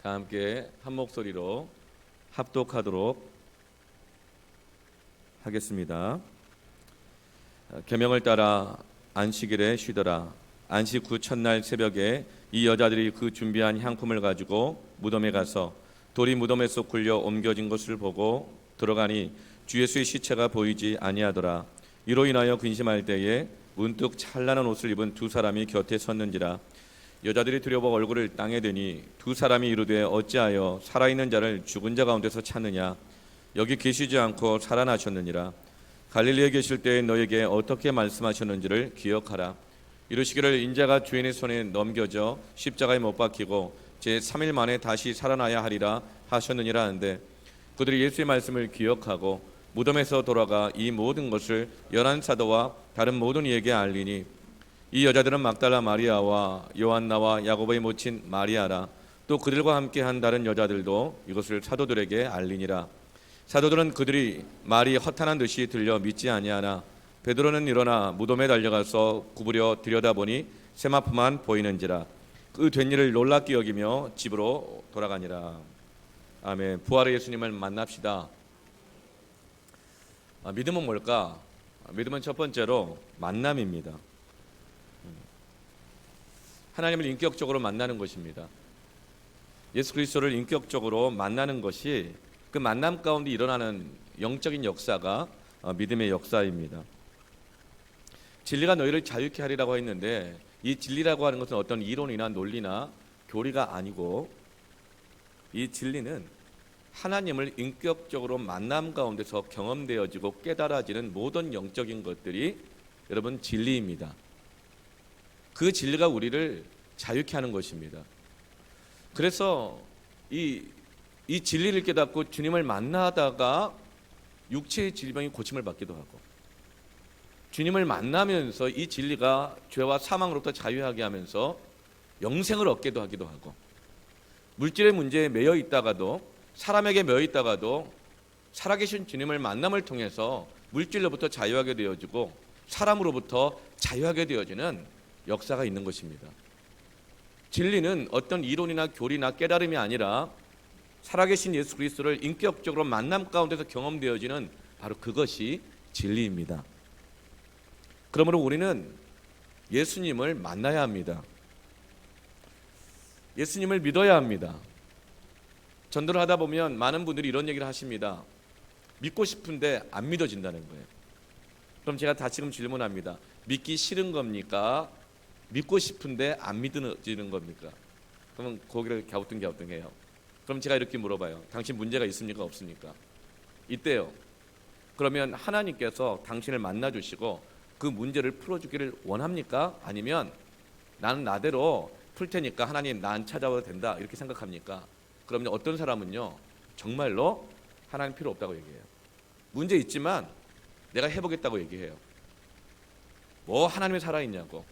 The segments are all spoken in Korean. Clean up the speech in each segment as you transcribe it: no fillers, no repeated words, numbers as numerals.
다 함께 한 목소리로 합독하도록 하겠습니다. 계명을 따라 안식일에 쉬더라. 안식 후 첫날 새벽에 이 여자들이 그 준비한 향품을 가지고 무덤에 가서 돌이 무덤에서 굴려 옮겨진 것을 보고 들어가니 주 예수의 시체가 보이지 아니하더라. 이로 인하여 근심할 때에 문득 찬란한 옷을 입은 두 사람이 곁에 섰는지라. 여자들이 두려워 얼굴을 땅에 대니 두 사람이 이르되 어찌하여 살아있는 자를 죽은 자 가운데서 찾느냐. 여기 계시지 않고 살아나셨느니라. 갈릴리에 계실 때에 너에게 어떻게 말씀하셨는지를 기억하라. 이르시기를 인자가 주인의 손에 넘겨져 십자가에 못 박히고 제3일 만에 다시 살아나야 하리라 하셨느니라 하는데, 그들이 예수의 말씀을 기억하고 무덤에서 돌아가 이 모든 것을 열한 사도와 다른 모든 이에게 알리니, 이 여자들은 막달라 마리아와 요한나와 야고보의 모친 마리아라. 또 그들과 함께한 다른 여자들도 이것을 사도들에게 알리니라. 사도들은 그들이 말이 허탄한 듯이 들려 믿지 아니하나 베드로는 일어나 무덤에 달려가서 구부려 들여다보니 세마포만 보이는지라. 그 된 일을 놀랍게 여기며 집으로 돌아가니라. 아멘. 부활의 예수님을 만납시다. 믿음은 뭘까? 믿음은 첫 번째로 만남입니다. 하나님을 인격적으로 만나는 것입니다. 예수 그리스도를 인격적으로 만나는 것이 그 만남 가운데 일어나는 영적인 역사가 믿음의 역사입니다. 진리가 너희를 자유케 하리라고 했는데, 이 진리라고 하는 것은 어떤 이론이나 논리나 교리가 아니고, 이 진리는 하나님을 인격적으로 만남 가운데서 경험되어지고 깨달아지는 모든 영적인 것들이 여러분 진리입니다. 그 진리가 우리를 자유케 하는 것입니다. 그래서 이 진리를 깨닫고 주님을 만나다가 육체의 질병이 고침을 받기도 하고, 주님을 만나면서 이 진리가 죄와 사망으로부터 자유하게 하면서 영생을 얻기도 하기도 하고, 물질의 문제에 매여 있다가도, 사람에게 매여 있다가도 살아계신 주님을 만남을 통해서 물질로부터 자유하게 되어지고 사람으로부터 자유하게 되어지는 역사가 있는 것입니다. 진리는 어떤 이론이나 교리나 깨달음이 아니라 살아계신 예수 그리스도를 인격적으로 만남 가운데서 경험되어지는 바로 그것이 진리입니다. 그러므로 우리는 예수님을 만나야 합니다. 예수님을 믿어야 합니다. 전도를 하다 보면 많은 분들이 이런 얘기를 하십니다. 믿고 싶은데 안 믿어진다는 거예요. 그럼 제가 다시금 질문합니다. 믿기 싫은 겁니까? 믿고 싶은데 안 믿어지는 겁니까? 그러면 고개를 갸우뚱갸우뚱해요. 그럼 제가 이렇게 물어봐요. 당신 문제가 있습니까? 없습니까? 있대요. 그러면 하나님께서 당신을 만나주시고 그 문제를 풀어주기를 원합니까? 아니면 나는 나대로 풀 테니까 하나님 난 찾아와도 된다 이렇게 생각합니까? 그러면 어떤 사람은요, 정말로 하나님 필요 없다고 얘기해요. 문제 있지만 내가 해보겠다고 얘기해요. 뭐 하나님이 살아있냐고.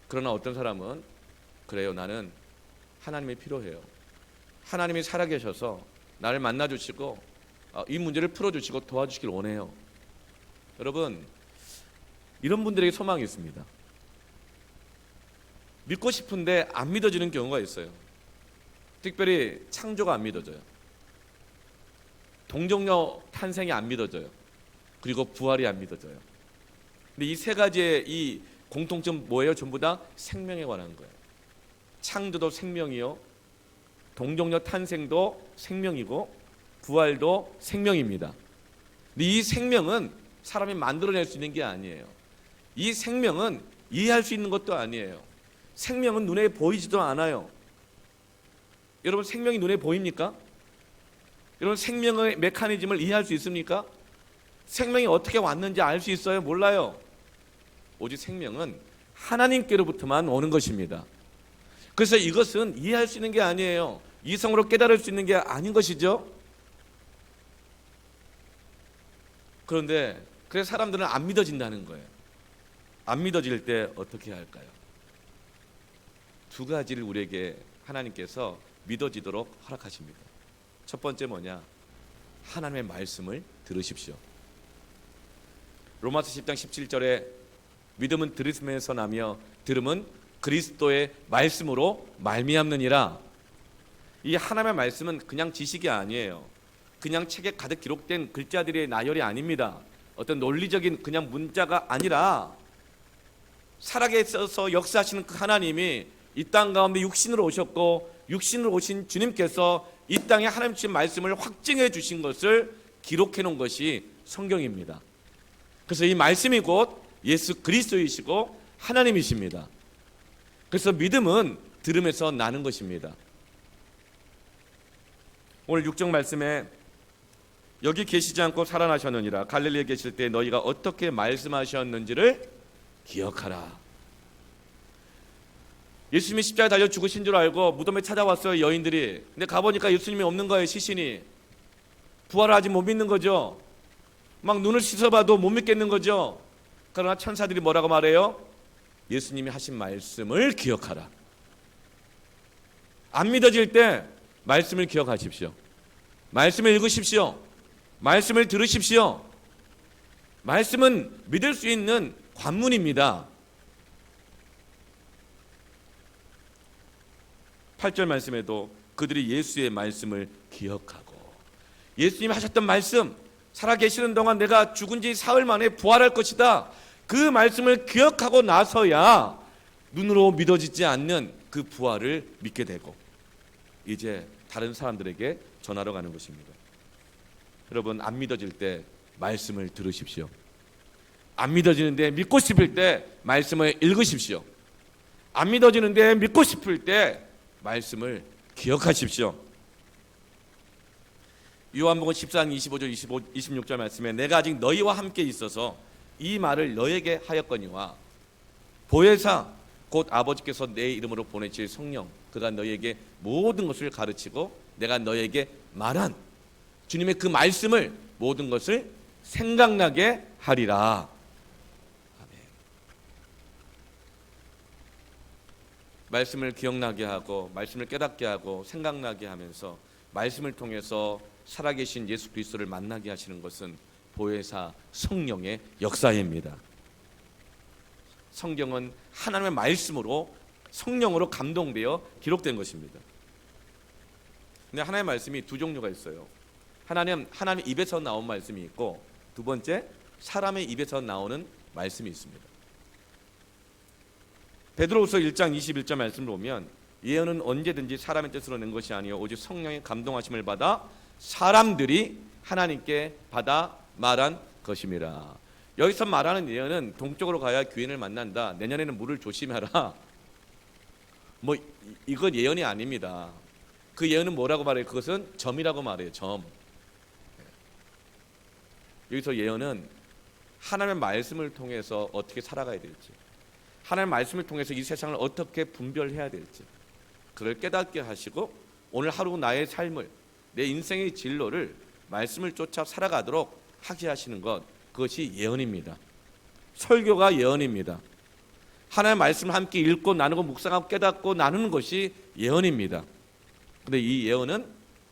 그러나 어떤 사람은 그래요, 나는 하나님이 필요해요. 하나님이 살아계셔서 나를 만나주시고 이 문제를 풀어주시고 도와주시길 원해요. 여러분, 이런 분들에게 소망이 있습니다. 믿고 싶은데 안 믿어지는 경우가 있어요. 특별히 창조가 안 믿어져요. 동정녀 탄생이 안 믿어져요. 그리고 부활이 안 믿어져요. 근데 이 세 가지의 이 공통점 뭐예요? 전부 다 생명에 관한 거예요. 창조도 생명이요, 동정녀 탄생도 생명이고 부활도 생명입니다. 근데 이 생명은 사람이 만들어낼 수 있는 게 아니에요. 이 생명은 이해할 수 있는 것도 아니에요. 생명은 눈에 보이지도 않아요. 여러분, 생명이 눈에 보입니까? 여러분, 생명의 메커니즘을 이해할 수 있습니까? 생명이 어떻게 왔는지 알 수 있어요? 몰라요. 오직 생명은 하나님께로부터만 오는 것입니다. 그래서 이것은 이해할 수 있는 게 아니에요. 이성으로 깨달을 수 있는 게 아닌 것이죠. 그런데 그래서 사람들은 안 믿어진다는 거예요. 안 믿어질 때 어떻게 할까요? 두 가지를 우리에게 하나님께서 믿어지도록 허락하십니다. 첫 번째 뭐냐? 하나님의 말씀을 들으십시오. 로마서 10장 17절에 믿음은 들음에서 나며 들음은 그리스도의 말씀으로 말미암느니라. 이 하나님의 말씀은 그냥 지식이 아니에요. 그냥 책에 가득 기록된 글자들의 나열이 아닙니다. 어떤 논리적인 그냥 문자가 아니라 살아계셔서 역사하시는 그 하나님이 이 땅 가운데 육신으로 오셨고 육신으로 오신 주님께서 이 땅에 하나님 주신 말씀을 확증해 주신 것을 기록해 놓은 것이 성경입니다. 그래서 이 말씀이 곧 예수 그리스도이시고 하나님이십니다. 그래서 믿음은 들음에서 나는 것입니다. 오늘 6절 말씀에 여기 계시지 않고 살아나셨느니라 갈릴리에 계실 때 너희가 어떻게 말씀하셨는지를 기억하라. 예수님이 십자가에 달려 죽으신 줄 알고 무덤에 찾아왔어요, 여인들이. 근데 가보니까 예수님이 없는 거예요, 시신이. 부활을 아직 못 믿는 거죠. 막 눈을 씻어봐도 못 믿겠는 거죠. 그러나 천사들이 뭐라고 말해요? 예수님이 하신 말씀을 기억하라. 안 믿어질 때 말씀을 기억하십시오. 말씀을 읽으십시오. 말씀을 들으십시오. 말씀은 믿을 수 있는 관문입니다. 8절 말씀에도 그들이 예수의 말씀을 기억하고, 예수님이 하셨던 말씀, 살아계시는 동안 내가 죽은 지 사흘 만에 부활할 것이다, 그 말씀을 기억하고 나서야 눈으로 믿어지지 않는 그 부활을 믿게 되고 이제 다른 사람들에게 전하러 가는 것입니다. 여러분, 안 믿어질 때 말씀을 들으십시오. 안 믿어지는데 믿고 싶을 때 말씀을 읽으십시오. 안 믿어지는데 믿고 싶을 때 말씀을 기억하십시오. 요한복음 14장 25절 26절 말씀에 내가 아직 너희와 함께 있어서 이 말을 너에게 하였거니와 보혜사 곧 아버지께서 내 이름으로 보내실 성령 그가 너희에게 모든 것을 가르치고 내가 너희에게 말한 주님의 그 말씀을 모든 것을 생각나게 하리라. 아멘. 말씀을 기억나게 하고 말씀을 깨닫게 하고 생각나게 하면서 말씀을 통해서 살아계신 예수 그리스도를 만나게 하시는 것은 보혜사 성령의 역사입니다. 성경은 하나님의 말씀으로 성령으로 감동되어 기록된 것입니다. 근데 하나님의 말씀이 두 종류가 있어요. 하나님 입에서 나온 말씀이 있고, 두 번째 사람의 입에서 나오는 말씀이 있습니다. 베드로후서 1장 21절 말씀을 보면 예언은 언제든지 사람의 뜻으로 낸 것이 아니요 오직 성령의 감동하심을 받아 사람들이 하나님께 받아 말한 것입니다. 여기서 말하는 예언은 동쪽으로 가야 귀인을 만난다, 내년에는 물을 조심하라, 뭐 이건 예언이 아닙니다. 그 예언은 뭐라고 말해요? 그것은 점이라고 말해요. 점. 여기서 예언은 하나님의 말씀을 통해서 어떻게 살아가야 될지, 하나님의 말씀을 통해서 이 세상을 어떻게 분별해야 될지 그걸 깨닫게 하시고 오늘 하루 나의 삶을, 내 인생의 진로를 말씀을 쫓아 살아가도록 하게 하시는 것, 그것이 예언입니다. 설교가 예언입니다. 하나님의 말씀을 함께 읽고 나누고 묵상하고 깨닫고 나누는 것이 예언입니다. 그런데 이 예언은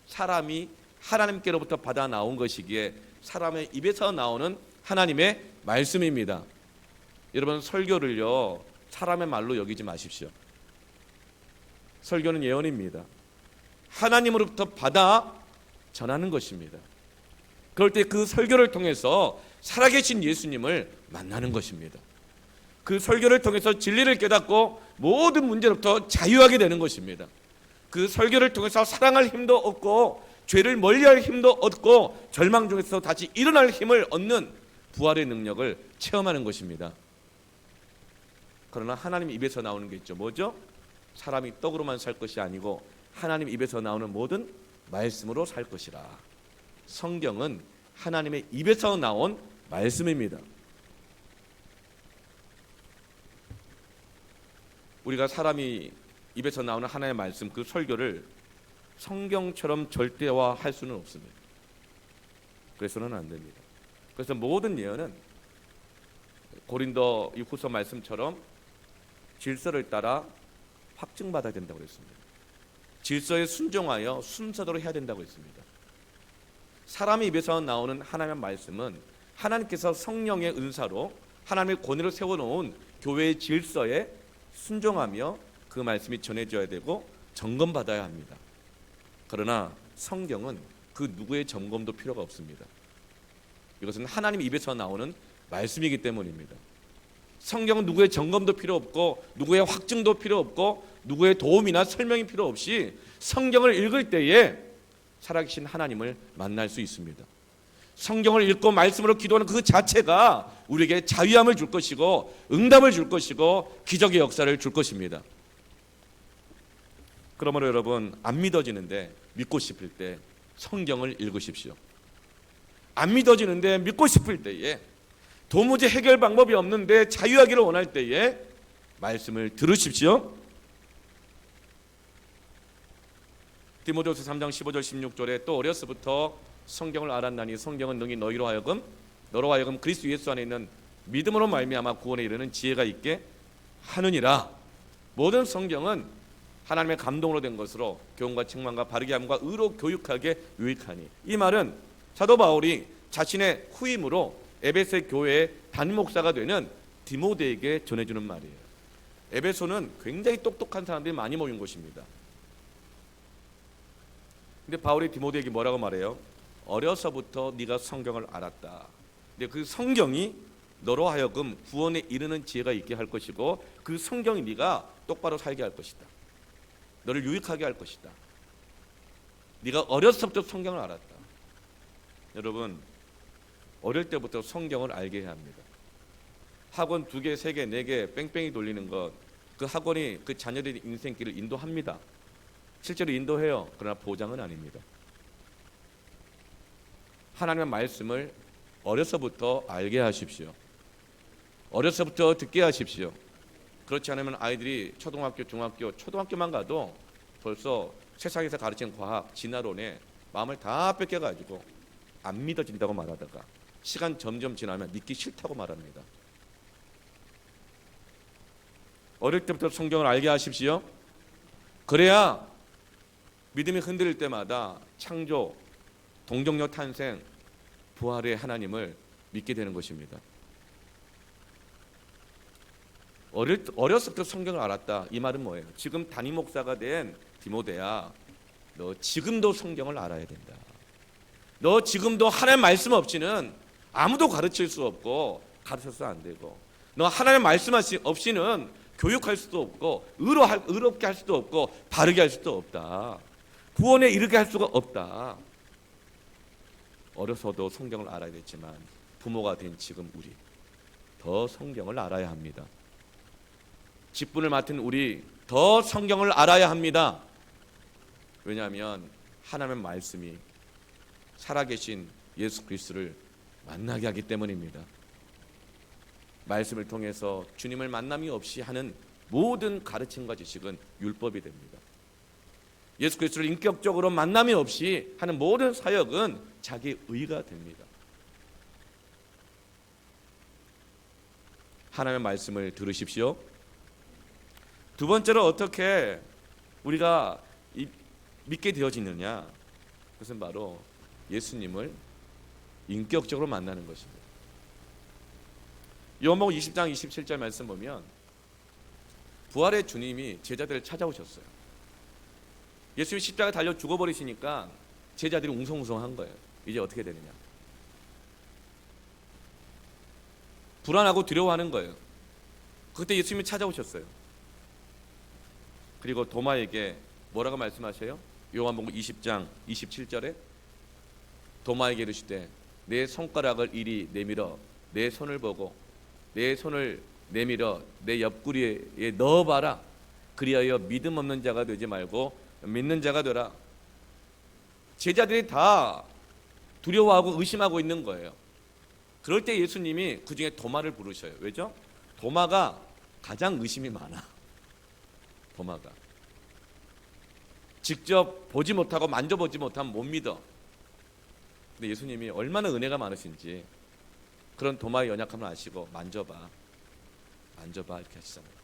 사람이 하나님께로부터 받아 나온 것이기에 사람의 입에서 나오는 하나님의 말씀입니다. 여러분, 설교를요 사람의 말로 여기지 마십시오. 설교는 예언입니다. 하나님으로부터 받아 전하는 것입니다. 그럴 때 그 설교를 통해서 살아계신 예수님을 만나는 것입니다. 그 설교를 통해서 진리를 깨닫고 모든 문제로부터 자유하게 되는 것입니다. 그 설교를 통해서 사랑할 힘도 얻고 죄를 멀리할 힘도 얻고 절망 중에서 다시 일어날 힘을 얻는 부활의 능력을 체험하는 것입니다. 그러나 하나님 입에서 나오는 게 있죠. 뭐죠? 사람이 떡으로만 살 것이 아니고 하나님 입에서 나오는 모든 말씀으로 살 것이라. 성경은 하나님의 입에서 나온 말씀입니다. 우리가 사람이 입에서 나오는 하나님의 말씀, 그 설교를 성경처럼 절대화할 수는 없습니다. 그래서는 안 됩니다. 그래서 모든 예언은 고린도 후서 말씀처럼 질서를 따라 확증받아야 된다고 했습니다. 질서에 순종하여 순서대로 해야 된다고 했습니다. 사람의 입에서 나오는 하나님의 말씀은 하나님께서 성령의 은사로 하나님의 권위로 세워놓은 교회의 질서에 순종하며 그 말씀이 전해져야 되고 점검받아야 합니다. 그러나 성경은 그 누구의 점검도 필요가 없습니다. 이것은 하나님 입에서 나오는 말씀이기 때문입니다. 성경은 누구의 점검도 필요 없고 누구의 확증도 필요 없고 누구의 도움이나 설명이 필요 없이 성경을 읽을 때에 살아계신 하나님을 만날 수 있습니다. 성경을 읽고 말씀으로 기도하는 그 자체가 우리에게 자유함을 줄 것이고 응답을 줄 것이고 기적의 역사를 줄 것입니다. 그러므로 여러분, 안 믿어지는데 믿고 싶을 때 성경을 읽으십시오. 안 믿어지는데 믿고 싶을 때에, 도무지 해결 방법이 없는데 자유하기를 원할 때에 말씀을 들으십시오. 디모데후서 3장 15절 16절에 또 어려서부터 성경을 알았나니 성경은 능히 너로 하여금 그리스도 예수 안에 있는 믿음으로 말미암아 구원에 이르는 지혜가 있게 하느니라. 모든 성경은 하나님의 감동으로 된 것으로 교훈과 책망과 바르게 함과 의로 교육하게 유익하니. 이 말은 사도 바울이 자신의 후임으로 에베소 교회의 담임 목사가 되는 디모데에게 전해주는 말이에요. 에베소는 굉장히 똑똑한 사람들이 많이 모인 곳입니다. 근데 바울이 디모데에게 뭐라고 말해요? 어려서부터 네가 성경을 알았다. 근데 그 성경이 너로 하여금 구원에 이르는 지혜가 있게 할 것이고 그 성경이 네가 똑바로 살게 할 것이다. 너를 유익하게 할 것이다. 네가 어려서부터 성경을 알았다. 여러분, 어릴 때부터 성경을 알게 해야 합니다. 학원 2개, 3개, 4개 뺑뺑이 돌리는 것, 그 학원이 그 자녀들의 인생길을 인도합니다. 실제로 인도해요. 그러나 보장은 아닙니다. 하나님의 말씀을 어려서부터 알게 하십시오. 어려서부터 듣게 하십시오. 그렇지 않으면 아이들이 초등학교, 중학교, 초등학교만 가도 벌써 세상에서 가르치는 과학, 진화론에 마음을 다 뺏겨가지고 안 믿어진다고 말하다가 시간 점점 지나면 믿기 싫다고 말합니다. 어릴 때부터 성경을 알게 하십시오. 그래야 믿음이 흔들릴 때마다 창조, 동정녀 탄생, 부활의 하나님을 믿게 되는 것입니다. 어렸을 때 성경을 알았다. 이 말은 뭐예요? 지금 담임 목사가 된 디모데야, 너 지금도 성경을 알아야 된다. 너 지금도 하나님 말씀 없이는 아무도 가르칠 수 없고 가르쳐서 안 되고, 너 하나님 말씀 없이는 교육할 수도 없고 의롭게 할 수도 없고 바르게 할 수도 없다. 구원에 이르게 할 수가 없다. 어려서도 성경을 알아야 됐지만 부모가 된 지금 우리 더 성경을 알아야 합니다. 직분을 맡은 우리 더 성경을 알아야 합니다. 왜냐하면 하나님의 말씀이 살아계신 예수 그리스도를 만나게 하기 때문입니다. 말씀을 통해서 주님을 만남이 없이 하는 모든 가르침과 지식은 율법이 됩니다. 예수 그리스도를 인격적으로 만남이 없이 하는 모든 사역은 자기 의가 됩니다. 하나님의 말씀을 들으십시오. 두 번째로 어떻게 우리가 믿게 되어지느냐? 그것은 바로 예수님을 인격적으로 만나는 것입니다. 요한복음 20장 27절 말씀 보면 부활의 주님이 제자들을 찾아오셨어요. 예수님이 십자가에 달려 죽어버리시니까 제자들이 웅성웅성한 거예요. 이제 어떻게 되느냐? 불안하고 두려워하는 거예요. 그때 예수님이 찾아오셨어요. 그리고 도마에게 뭐라고 말씀하셔요? 요한복음 20장 27절에 도마에게 이르시되 내 손가락을 이리 내밀어 내 손을 보고 내 손을 내밀어 내 옆구리에 넣어봐라. 그리하여 믿음 없는 자가 되지 말고 믿는 자가 되라. 제자들이 다 두려워하고 의심하고 있는 거예요. 그럴 때 예수님이 그 중에 도마를 부르셔요. 왜죠? 도마가 가장 의심이 많아. 도마가 직접 보지 못하고 만져보지 못하면 못 믿어. 근데 예수님이 얼마나 은혜가 많으신지 그런 도마의 연약함을 아시고 만져봐 이렇게 하시잖아요.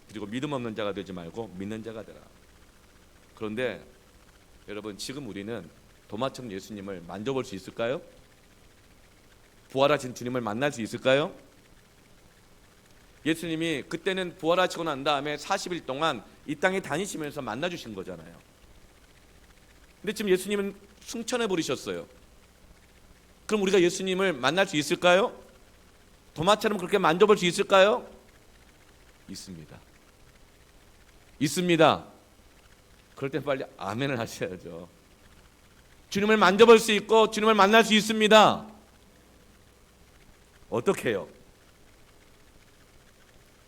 그리고 믿음 없는 자가 되지 말고 믿는 자가 되라. 그런데 여러분, 지금 우리는 도마처럼 예수님을 만져볼 수 있을까요? 부활하신 주님을 만날 수 있을까요? 예수님이 그때는 부활하시고 난 다음에 40일 동안 이 땅에 다니시면서 만나주신 거잖아요. 근데 지금 예수님은 승천해 버리셨어요. 그럼 우리가 예수님을 만날 수 있을까요? 도마처럼 그렇게 만져볼 수 있을까요? 있습니다. 있습니다. 그럴 때 빨리 아멘을 하셔야죠. 주님을 만져볼 수 있고 주님을 만날 수 있습니다. 어떻게 해요?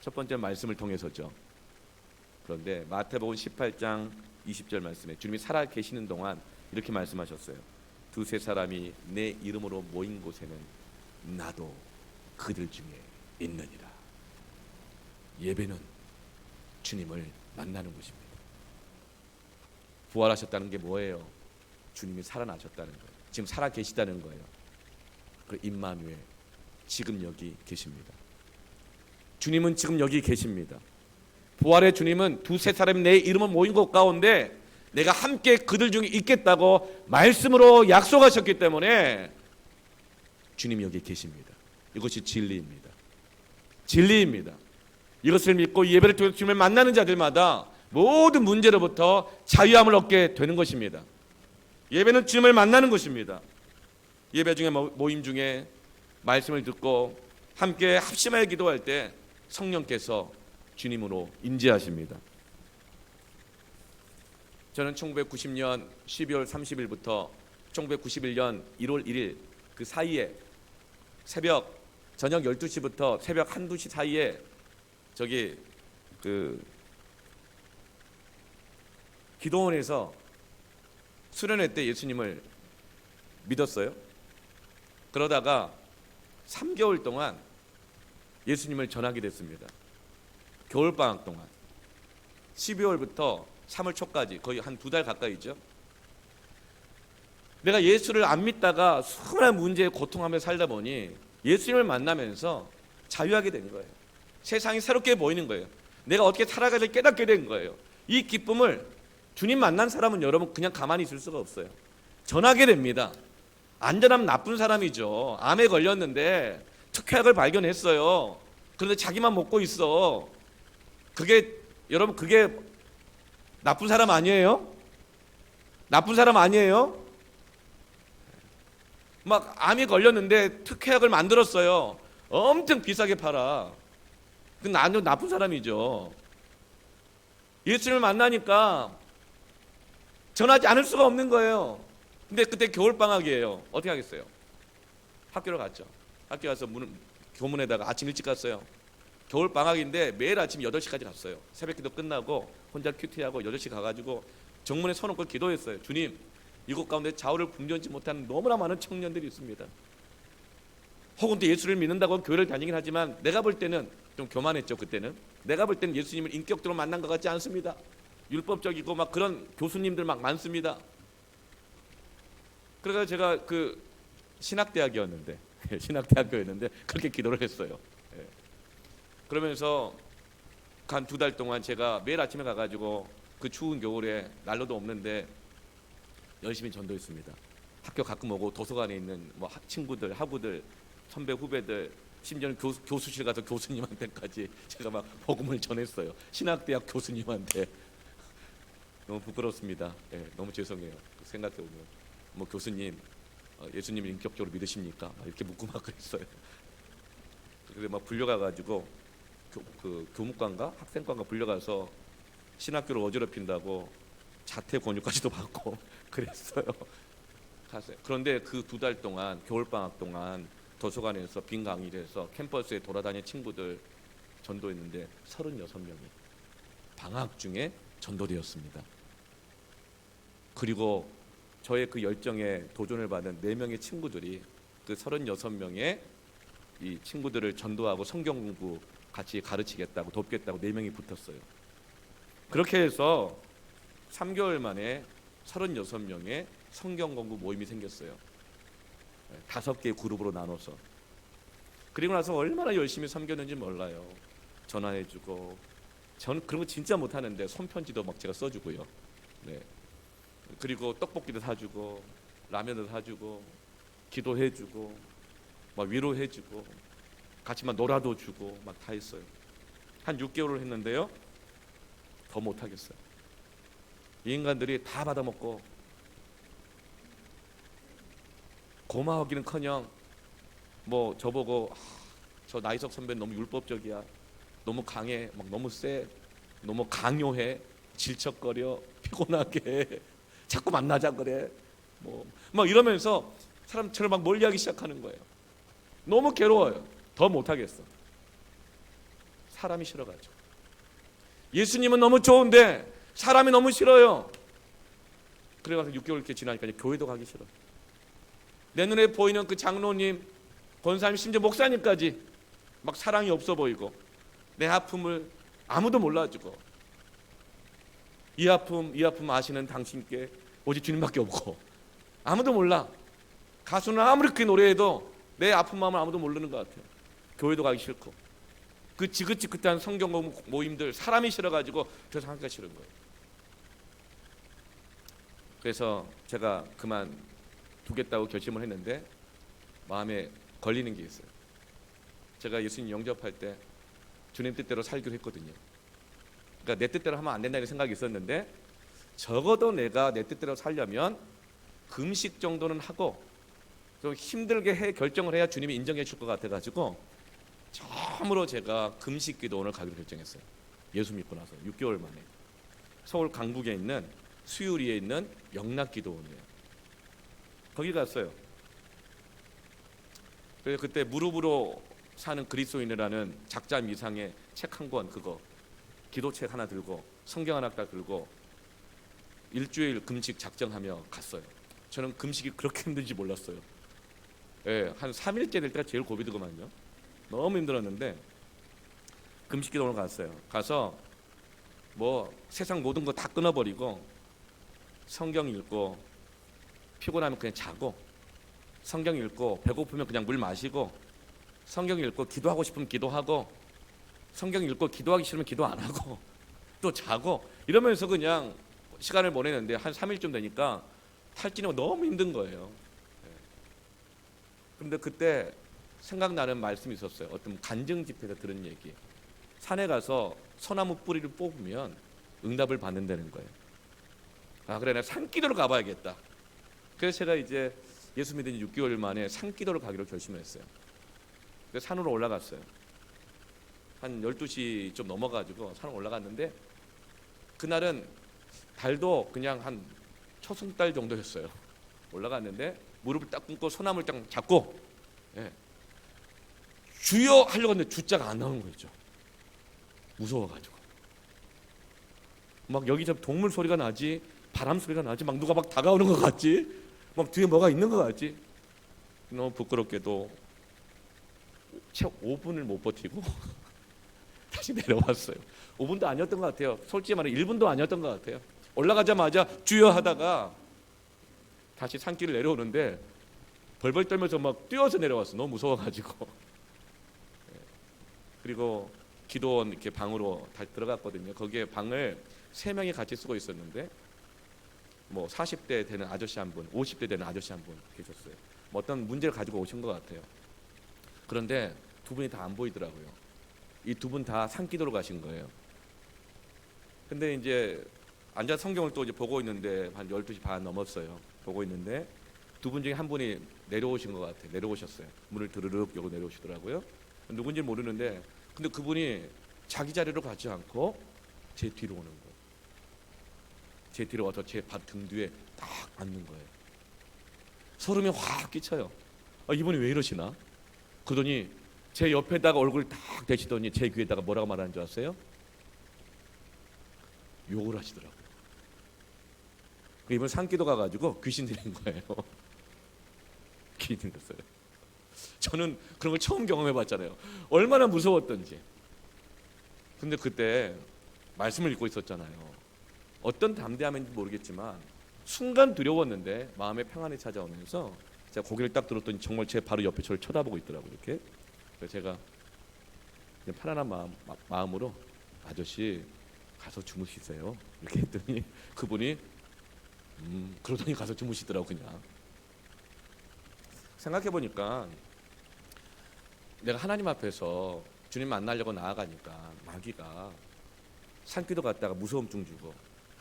첫 번째 말씀을 통해서죠. 그런데 마태복음 18장 20절 말씀에 주님이 살아 계시는 동안 이렇게 말씀하셨어요. 두세 사람이 내 이름으로 모인 곳에는 나도 그들 중에 있느니라. 예배는 주님을 만나는 곳입니다. 부활하셨다는 게 뭐예요? 주님이 살아나셨다는 거예요. 지금 살아 계시다는 거예요. 그 임마누엘 지금 여기 계십니다. 주님은 지금 여기 계십니다. 부활의 주님은 두세 사람이 내 이름을 모인 곳 가운데 내가 함께 그들 중에 있겠다고 말씀으로 약속하셨기 때문에 주님이 여기 계십니다. 이것이 진리입니다. 진리입니다. 이것을 믿고 예배를 통해 주님을 만나는 자들마다 모든 문제로부터 자유함을 얻게 되는 것입니다. 예배는 주님을 만나는 것입니다. 예배 중에 모임 중에 말씀을 듣고 함께 합심하여 기도할 때 성령께서 주님으로 임재하십니다. 저는 1990년 12월 30일부터 1991년 1월 1일 그 사이에 저녁 12시부터 새벽 1~2시 사이에 저기 그 기도원에서 수련회 때 예수님을 믿었어요. 그러다가 3개월 동안 예수님을 전하게 됐습니다. 겨울방학 동안 12월부터 3월 초까지 거의 한 2달 가까이죠. 내가 예수를 안 믿다가 수많은 문제에 고통하며 살다 보니 예수님을 만나면서 자유하게 된 거예요. 세상이 새롭게 보이는 거예요. 내가 어떻게 살아가야 될 깨닫게 된 거예요. 이 기쁨을 주님 만난 사람은 여러분 그냥 가만히 있을 수가 없어요. 전하게 됩니다. 안전하면 나쁜 사람이죠. 암에 걸렸는데 특효약을 발견했어요. 그런데 자기만 먹고 있어. 여러분 그게 나쁜 사람 아니에요? 나쁜 사람 아니에요? 막 암이 걸렸는데 특효약을 만들었어요. 엄청 비싸게 팔아. 그건 아주 나쁜 사람이죠. 예수님을 만나니까 전하지 않을 수가 없는 거예요. 근데 그때 겨울방학이에요. 어떻게 하겠어요? 학교를 갔죠. 학교 가서 교문에다가 아침 일찍 갔어요. 겨울방학인데 매일 아침 8시까지 갔어요. 새벽기도 끝나고 혼자 큐티하고 8시 가가지고 정문에 서놓고 기도했어요. 주님, 이곳 가운데 좌우를 분별하지 못하는 너무나 많은 청년들이 있습니다. 혹은 또 예수를 믿는다고 교회를 다니긴 하지만 내가 볼 때는 좀 교만했죠. 그때는 내가 볼 때는 예수님을 인격적으로 만난 것 같지 않습니다. 율법적이고 막 그런 교수님들 막 많습니다. 그래서 제가 그 신학대학교였는데 그렇게 기도를 했어요. 그러면서 한 2달 동안 제가 매일 아침에 가가지고 그 추운 겨울에 난로도 없는데 열심히 전도했습니다. 학교 가끔 오고 도서관에 있는 뭐 친구들, 학우들, 선배, 후배들, 심지어는 교수실 가서 교수님한테까지 제가 막 복음을 전했어요. 신학대학 교수님한테. 너무 부끄럽습니다. 너무 죄송해요. 생각해보면 뭐 교수님 예수님을 인격적으로 믿으십니까? 막 이렇게 묻고 막 그랬어요. 그래서 막 불려가가지고 그 교무관과 학생관과 불려가서 신학교를 어지럽힌다고 자퇴 권유까지도 받고 그랬어요. 그런데 그 2달 동안 겨울방학 동안 도서관에서 빈 강의를 해서 캠퍼스에 돌아다니는 친구들 전도했는데 36명이 방학 중에 전도되었습니다. 그리고 저의 그 열정에 도전을 받은 4명의 친구들이 그 36명의 이 친구들을 전도하고 성경 공부 같이 가르치겠다고 돕겠다고 4명이 붙었어요. 그렇게 해서 3개월 만에 36명의 성경 공부 모임이 생겼어요. 5개의 그룹으로 나눠서. 그리고 나서 얼마나 열심히 섬겼는지 몰라요. 전화해주고, 저는 그런 거 진짜 못하는데 손편지도 막 제가 써주고요. 네. 그리고 떡볶이도 사주고, 라면도 사주고, 기도해주고, 막 위로해주고, 같이 막 놀아도 주고, 막 다 했어요. 한 6개월을 했는데요, 더 못하겠어요. 이 인간들이 다 받아먹고 고마워하기는커녕 뭐 저보고 저 나이석 선배는 너무 율법적이야, 너무 강해, 막 너무 세, 너무 강요해, 질척거려, 피곤하게 해, 자꾸 만나자 그래, 뭐 막 이러면서 사람처럼 막 멀리하기 시작하는 거예요. 너무 괴로워요. 더 못하겠어. 사람이 싫어가지고. 예수님은 너무 좋은데 사람이 너무 싫어요. 그래가지고 6개월 이렇게 지나니까 이제 교회도 가기 싫어. 내 눈에 보이는 그 장로님, 권사님, 심지어 목사님까지 막 사랑이 없어 보이고, 내 아픔을 아무도 몰라주고, 이 아픔 아시는 당신께 오직 주님밖에 없고 아무도 몰라. 가수는 아무리 크게 노래해도 내 아픈 마음을 아무도 모르는 것 같아요. 교회도 가기 싫고, 그 지긋지긋한 성경 모임들 사람이 싫어가지고 저 상하기가 싫은 거예요. 그래서 제가 그만두겠다고 결심을 했는데 마음에 걸리는 게 있어요. 제가 예수님 영접할 때 주님 뜻대로 살기로 했거든요. 그러니까 내 뜻대로 하면 안 된다는 생각이 있었는데, 적어도 내가 내 뜻대로 살려면 금식 정도는 하고 좀 힘들게 결정을 해야 주님이 인정해 줄 것 같아가지고 처음으로 제가 금식 기도원을 가기로 결정했어요. 예수 믿고 나서 6개월 만에. 서울 강북에 있는 수유리에 있는 영락기도원이에요. 거기 갔어요. 그래서 그때 무릎으로 사는 그리스도인이라는 작자 미상의 책 한 권, 그거 기도책 하나 들고 성경 하나 딱 들고 일주일 금식 작정하며 갔어요. 저는 금식이 그렇게 힘든지 몰랐어요. 예, 한 3일째 될 때가 제일 고비더구만요. 너무 힘들었는데 금식 기도원을 갔어요. 가서 뭐 세상 모든 거 다 끊어버리고 성경 읽고, 피곤하면 그냥 자고, 성경 읽고 배고프면 그냥 물 마시고, 성경 읽고 기도하고 싶으면 기도하고, 성경 읽고 기도하기 싫으면 기도 안 하고 또 자고, 이러면서 그냥 시간을 보내는데 한 3일쯤 되니까 탈진이 너무 힘든 거예요. 그런데 그때 생각나는 말씀이 있었어요. 어떤 간증 집회에서 들은 얘기. 산에 가서 소나무 뿌리를 뽑으면 응답을 받는다는 거예요. 아, 그래, 내가 산기도를 가봐야겠다. 그래서 제가 이제 예수 믿은 지 6개월 만에 산기도를 가기로 결심을 했어요. 그래서 산으로 올라갔어요. 한 12시 좀 넘어가지고 산으로 올라갔는데, 그날은 달도 그냥 한 초승달 정도였어요. 올라갔는데 무릎을 딱 꿇고 소나무를 딱 잡고, 예, 주여 하려고 했는데 주자가 안 나오는 거죠. 무서워가지고. 막 여기서 동물 소리가 나지, 바람 소리가 나지, 막 누가 막 다가오는 것 같지, 막 뒤에 뭐가 있는 것 같지. 너무 부끄럽게도 채 5분을 못 버티고 다시 내려왔어요. 5분도 아니었던 것 같아요. 솔직히 말해 1분도 아니었던 것 같아요. 올라가자마자 주여 하다가 다시 산길을 내려오는데 벌벌 떨면서 막 뛰어서 내려왔어. 너무 무서워가지고. 그리고 기도원 이렇게 방으로 다시 들어갔거든요. 거기에 방을 3명이 같이 쓰고 있었는데, 뭐 40대 되는 아저씨 한 분, 50대 되는 아저씨 한 분 계셨어요. 뭐 어떤 문제를 가지고 오신 것 같아요. 그런데 두 분이 다 안 보이더라고요. 이 두 분 다 산기도로 가신 거예요. 근데 이제 앉아 성경을 또 이제 보고 있는데 한 12시 반 넘었어요. 보고 있는데 두 분 중에 한 분이 내려오신 것 같아요. 내려오셨어요. 문을 드르륵 열고 내려오시더라고요. 누군지 모르는데, 근데 그분이 자기 자리로 가지 않고 제 뒤로 오는 거예요. 제 뒤로 와서 제 발 등 뒤에 딱 앉는 거예요. 소름이 확 끼쳐요. 아, 이분이 왜 이러시나? 그러더니 제 옆에다가 얼굴 딱 대시더니 제 귀에다가 뭐라고 말하는 줄 아세요? 욕을 하시더라고요. 이분 산기도 가가지고 귀신 들린 거예요. 귀신 들렸어요. 저는 그런 걸 처음 경험해봤잖아요. 얼마나 무서웠던지. 근데 그때 말씀을 읽고 있었잖아요. 어떤 담대함인지 모르겠지만 순간 두려웠는데 마음의 평안이 찾아오면서 제가 고개를 딱 들었더니 정말 제 바로 옆에 저를 쳐다보고 있더라고요. 이렇게. 그래서 제가 편안한 마음으로 아저씨 가서 주무시세요. 이렇게 했더니 그분이 그러더니 가서 주무시더라고. 그냥 생각해보니까 내가 하나님 앞에서 주님 만나려고 나아가니까 마귀가 산기도 갔다가 무서움증 주고,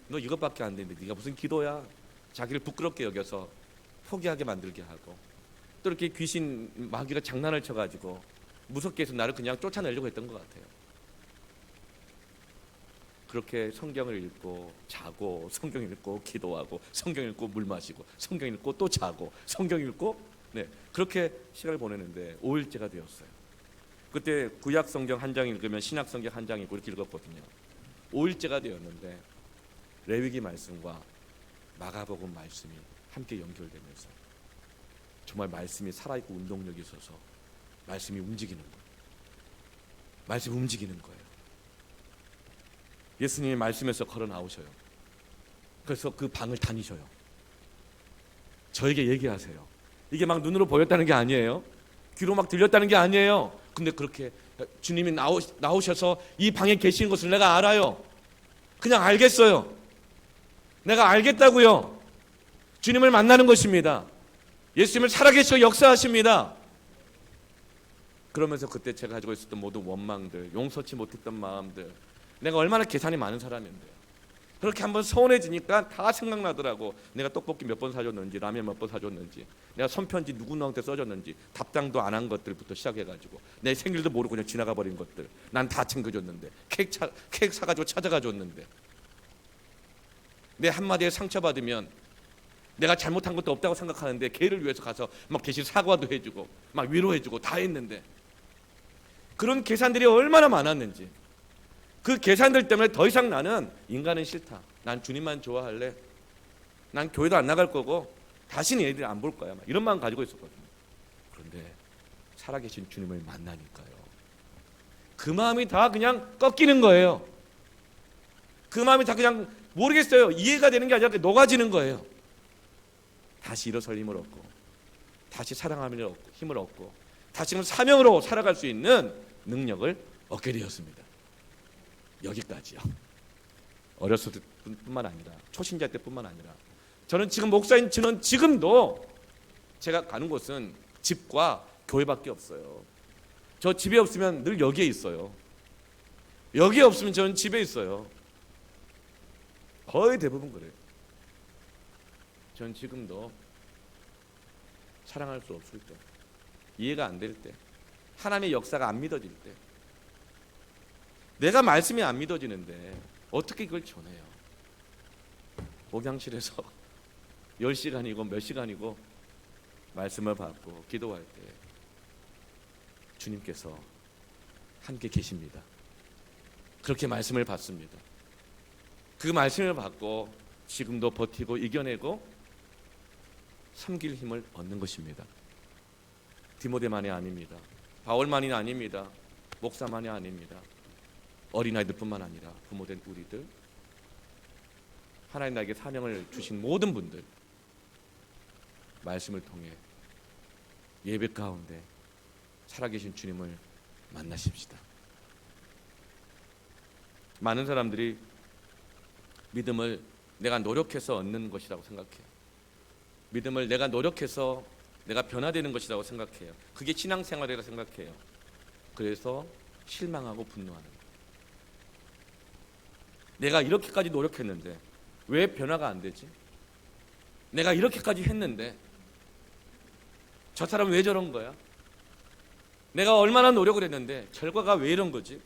너 이것밖에 안 되는데 네가 무슨 기도야? 자기를 부끄럽게 여겨서 포기하게 만들게 하고, 또 이렇게 귀신 마귀가 장난을 쳐가지고 무섭게 해서 나를 그냥 쫓아내려고 했던 것 같아요. 그렇게 성경을 읽고 자고, 성경 읽고 기도하고, 성경 읽고 물 마시고, 성경 읽고 또 자고, 성경 읽고, 그렇게 시간을 보내는데 5일째가 되었어요. 그때 구약 성경 한 장 읽으면 신약 성경 한 장 읽고 이렇게 읽었거든요. 5일째가 되었는데 레위기 말씀과 마가복음 말씀이 함께 연결되면서 정말 말씀이 살아있고 운동력이 있어서 말씀이 움직이는 거예요. 말씀이 움직이는 거예요. 예수님이 말씀에서 걸어 나오셔요. 그래서 그 방을 다니셔요. 저에게 얘기하세요. 이게 막 눈으로 보였다는 게 아니에요. 귀로 막 들렸다는 게 아니에요. 근데 그렇게 주님이 나오셔서 이 방에 계시는 것을 내가 알아요. 그냥 알겠어요. 내가 알겠다고요. 주님을 만나는 것입니다. 예수님을 살아계시고 역사하십니다. 그러면서 그때 제가 가지고 있었던 모든 원망들, 용서치 못했던 마음들, 내가 얼마나 계산이 많은 사람인데 그렇게 한번 서운해지니까 다 생각나더라고. 내가 떡볶이 몇 번 사줬는지, 라면 몇 번 사줬는지, 내가 손편지 누구한테 써줬는지, 답장도 안 한 것들부터 시작해가지고 내 생일도 모르고 그냥 지나가 버린 것들 난 다 챙겨줬는데, 케이크 사가지고 찾아가 줬는데, 내 한마디에 상처받으면 내가 잘못한 것도 없다고 생각하는데 걔를 위해서 가서 막 대신 사과도 해주고 막 위로해주고 다 했는데, 그런 계산들이 얼마나 많았는지, 그 계산들 때문에 더 이상 나는 인간은 싫다, 난 주님만 좋아할래, 난 교회도 안 나갈 거고 다시는 얘들 안 볼 거야, 막 이런 마음 가지고 있었거든요. 그런데 살아계신 주님을 만나니까요, 그 마음이 다 그냥 꺾이는 거예요. 그 마음이 다 그냥 모르겠어요. 이해가 되는 게 아니라 녹아지는 거예요. 다시 일어설 힘을 얻고, 다시 사랑하는 힘을 얻고, 다시금 사명으로 살아갈 수 있는 능력을 얻게 되었습니다. 여기까지요. 어렸을 때뿐만 아니라 초신자 때뿐만 아니라 저는 지금 목사인 저는 지금도 제가 가는 곳은 집과 교회밖에 없어요. 저 집에 없으면 늘 여기에 있어요. 여기에 없으면 저는 집에 있어요. 거의 대부분 그래요. 전 지금도 사랑할 수 없을 때, 이해가 안 될 때, 하나님의 역사가 안 믿어질 때, 내가 말씀이 안 믿어지는데 어떻게 그걸 전해요? 목양실에서 10시간이고 몇 시간이고 말씀을 받고 기도할 때 주님께서 함께 계십니다. 그렇게 말씀을 받습니다. 그 말씀을 받고 지금도 버티고 이겨내고 섬길 힘을 얻는 것입니다. 디모데만이 아닙니다. 바울만이 아닙니다. 목사만이 아닙니다. 어린아이들뿐만 아니라 부모된 우리들, 하나님 나에게 사명을 주신 모든 분들, 말씀을 통해 예배 가운데 살아계신 주님을 만나십시다. 많은 사람들이 믿음을 내가 노력해서 얻는 것이라고 생각해요. 믿음을 내가 노력해서 내가 변화되는 것이라고 생각해요. 그게 신앙생활이라고 생각해요. 그래서 실망하고 분노하는 거예요. 내가 이렇게까지 노력했는데 왜 변화가 안 되지? 내가 이렇게까지 했는데 저 사람은 왜 저런 거야? 내가 얼마나 노력을 했는데 결과가 왜 이런 거지?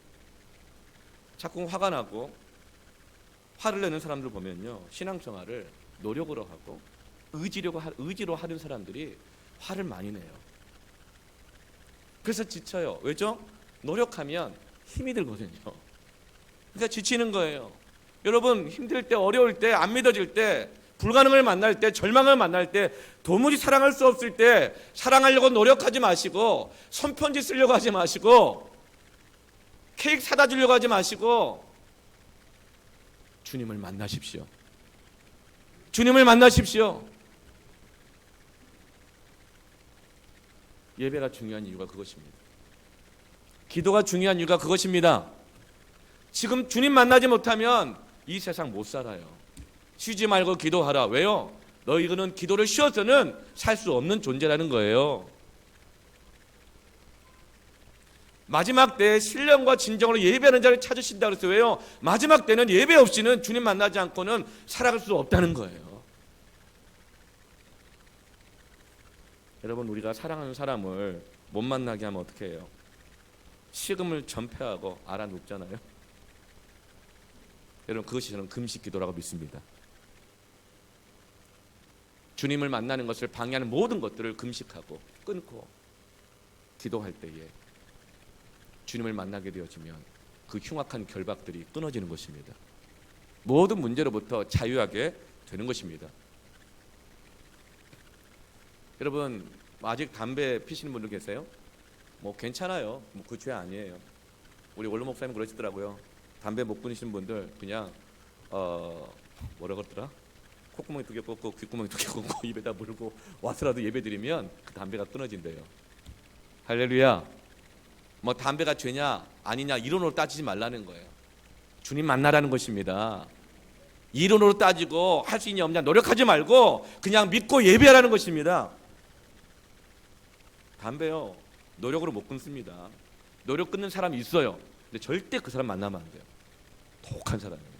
자꾸 화가 나고 화를 내는 사람들 보면요, 신앙생활을 노력으로 하고 의지로 하는 사람들이 화를 많이 내요. 그래서 지쳐요. 왜죠? 노력하면 힘이 들거든요. 그러니까 지치는 거예요. 여러분, 힘들 때, 어려울 때, 안 믿어질 때, 불가능을 만날 때, 절망을 만날 때, 도무지 사랑할 수 없을 때 사랑하려고 노력하지 마시고, 손편지 쓰려고 하지 마시고, 케이크 사다 주려고 하지 마시고 주님을 만나십시오. 주님을 만나십시오. 예배가 중요한 이유가 그것입니다. 기도가 중요한 이유가 그것입니다. 지금 주님 만나지 못하면 이 세상 못 살아요. 쉬지 말고 기도하라. 왜요? 너희는 기도를 쉬어서는 살 수 없는 존재라는 거예요. 마지막 때에 신령과 진정으로 예배하는 자를 찾으신다 그랬어요. 왜요? 마지막 때는 예배 없이는 주님 만나지 않고는 살아갈 수 없다는 거예요. 여러분, 우리가 사랑하는 사람을 못 만나게 하면 어떻게 해요? 식음을 전폐하고 알아눕잖아요. 여러분, 그것이 저는 금식 기도라고 믿습니다. 주님을 만나는 것을 방해하는 모든 것들을 금식하고 끊고 기도할 때에 주님을 만나게 되어지면 그 흉악한 결박들이 끊어지는 것입니다. 모든 문제로부터 자유하게 되는 것입니다. 여러분, 아직 담배 피시는 분들 계세요? 뭐 괜찮아요. 뭐 그 죄 아니에요. 우리 원로 목사님 그러시더라고요. 담배 못 끊으시는 분들 그냥 뭐라 그러더라? 콧구멍이 2개 꽂고 귓구멍이 2개 꽂고 입에다 물고 와서라도 예배드리면 그 담배가 끊어진대요. 할렐루야. 뭐 담배가 죄냐 아니냐 이론으로 따지지 말라는 거예요. 주님 만나라는 것입니다. 이론으로 따지고 할 수 있냐 없냐 노력하지 말고 그냥 믿고 예배하라는 것입니다. 담배요, 노력으로 못 끊습니다. 노력 끊는 사람이 있어요. 근데 절대 그 사람 만나면 안 돼요. 독한 사람이에요.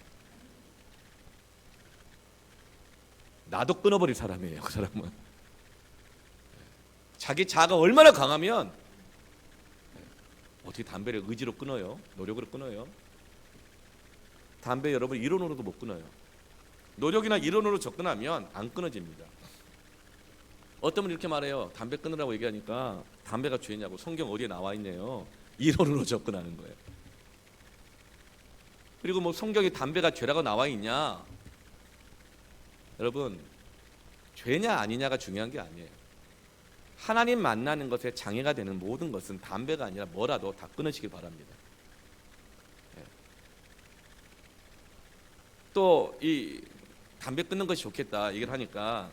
나도 끊어버릴 사람이에요. 그 사람은 자기 자아가 얼마나 강하면 어떻게 담배를 의지로 끊어요? 노력으로 끊어요? 담배 여러분 이론으로도 못 끊어요. 노력이나 이론으로 접근하면 안 끊어집니다. 어떤 분이 이렇게 말해요. 담배 끊으라고 얘기하니까 담배가 죄냐고. 성경 어디에 나와 있네요. 이론으로 접근하는 거예요. 그리고 뭐 성경에 담배가 죄라고 나와 있냐? 여러분, 죄냐 아니냐가 중요한 게 아니에요. 하나님 만나는 것에 장애가 되는 모든 것은 담배가 아니라 뭐라도 다 끊으시길 바랍니다. 또 이 담배 끊는 것이 좋겠다 얘기를 하니까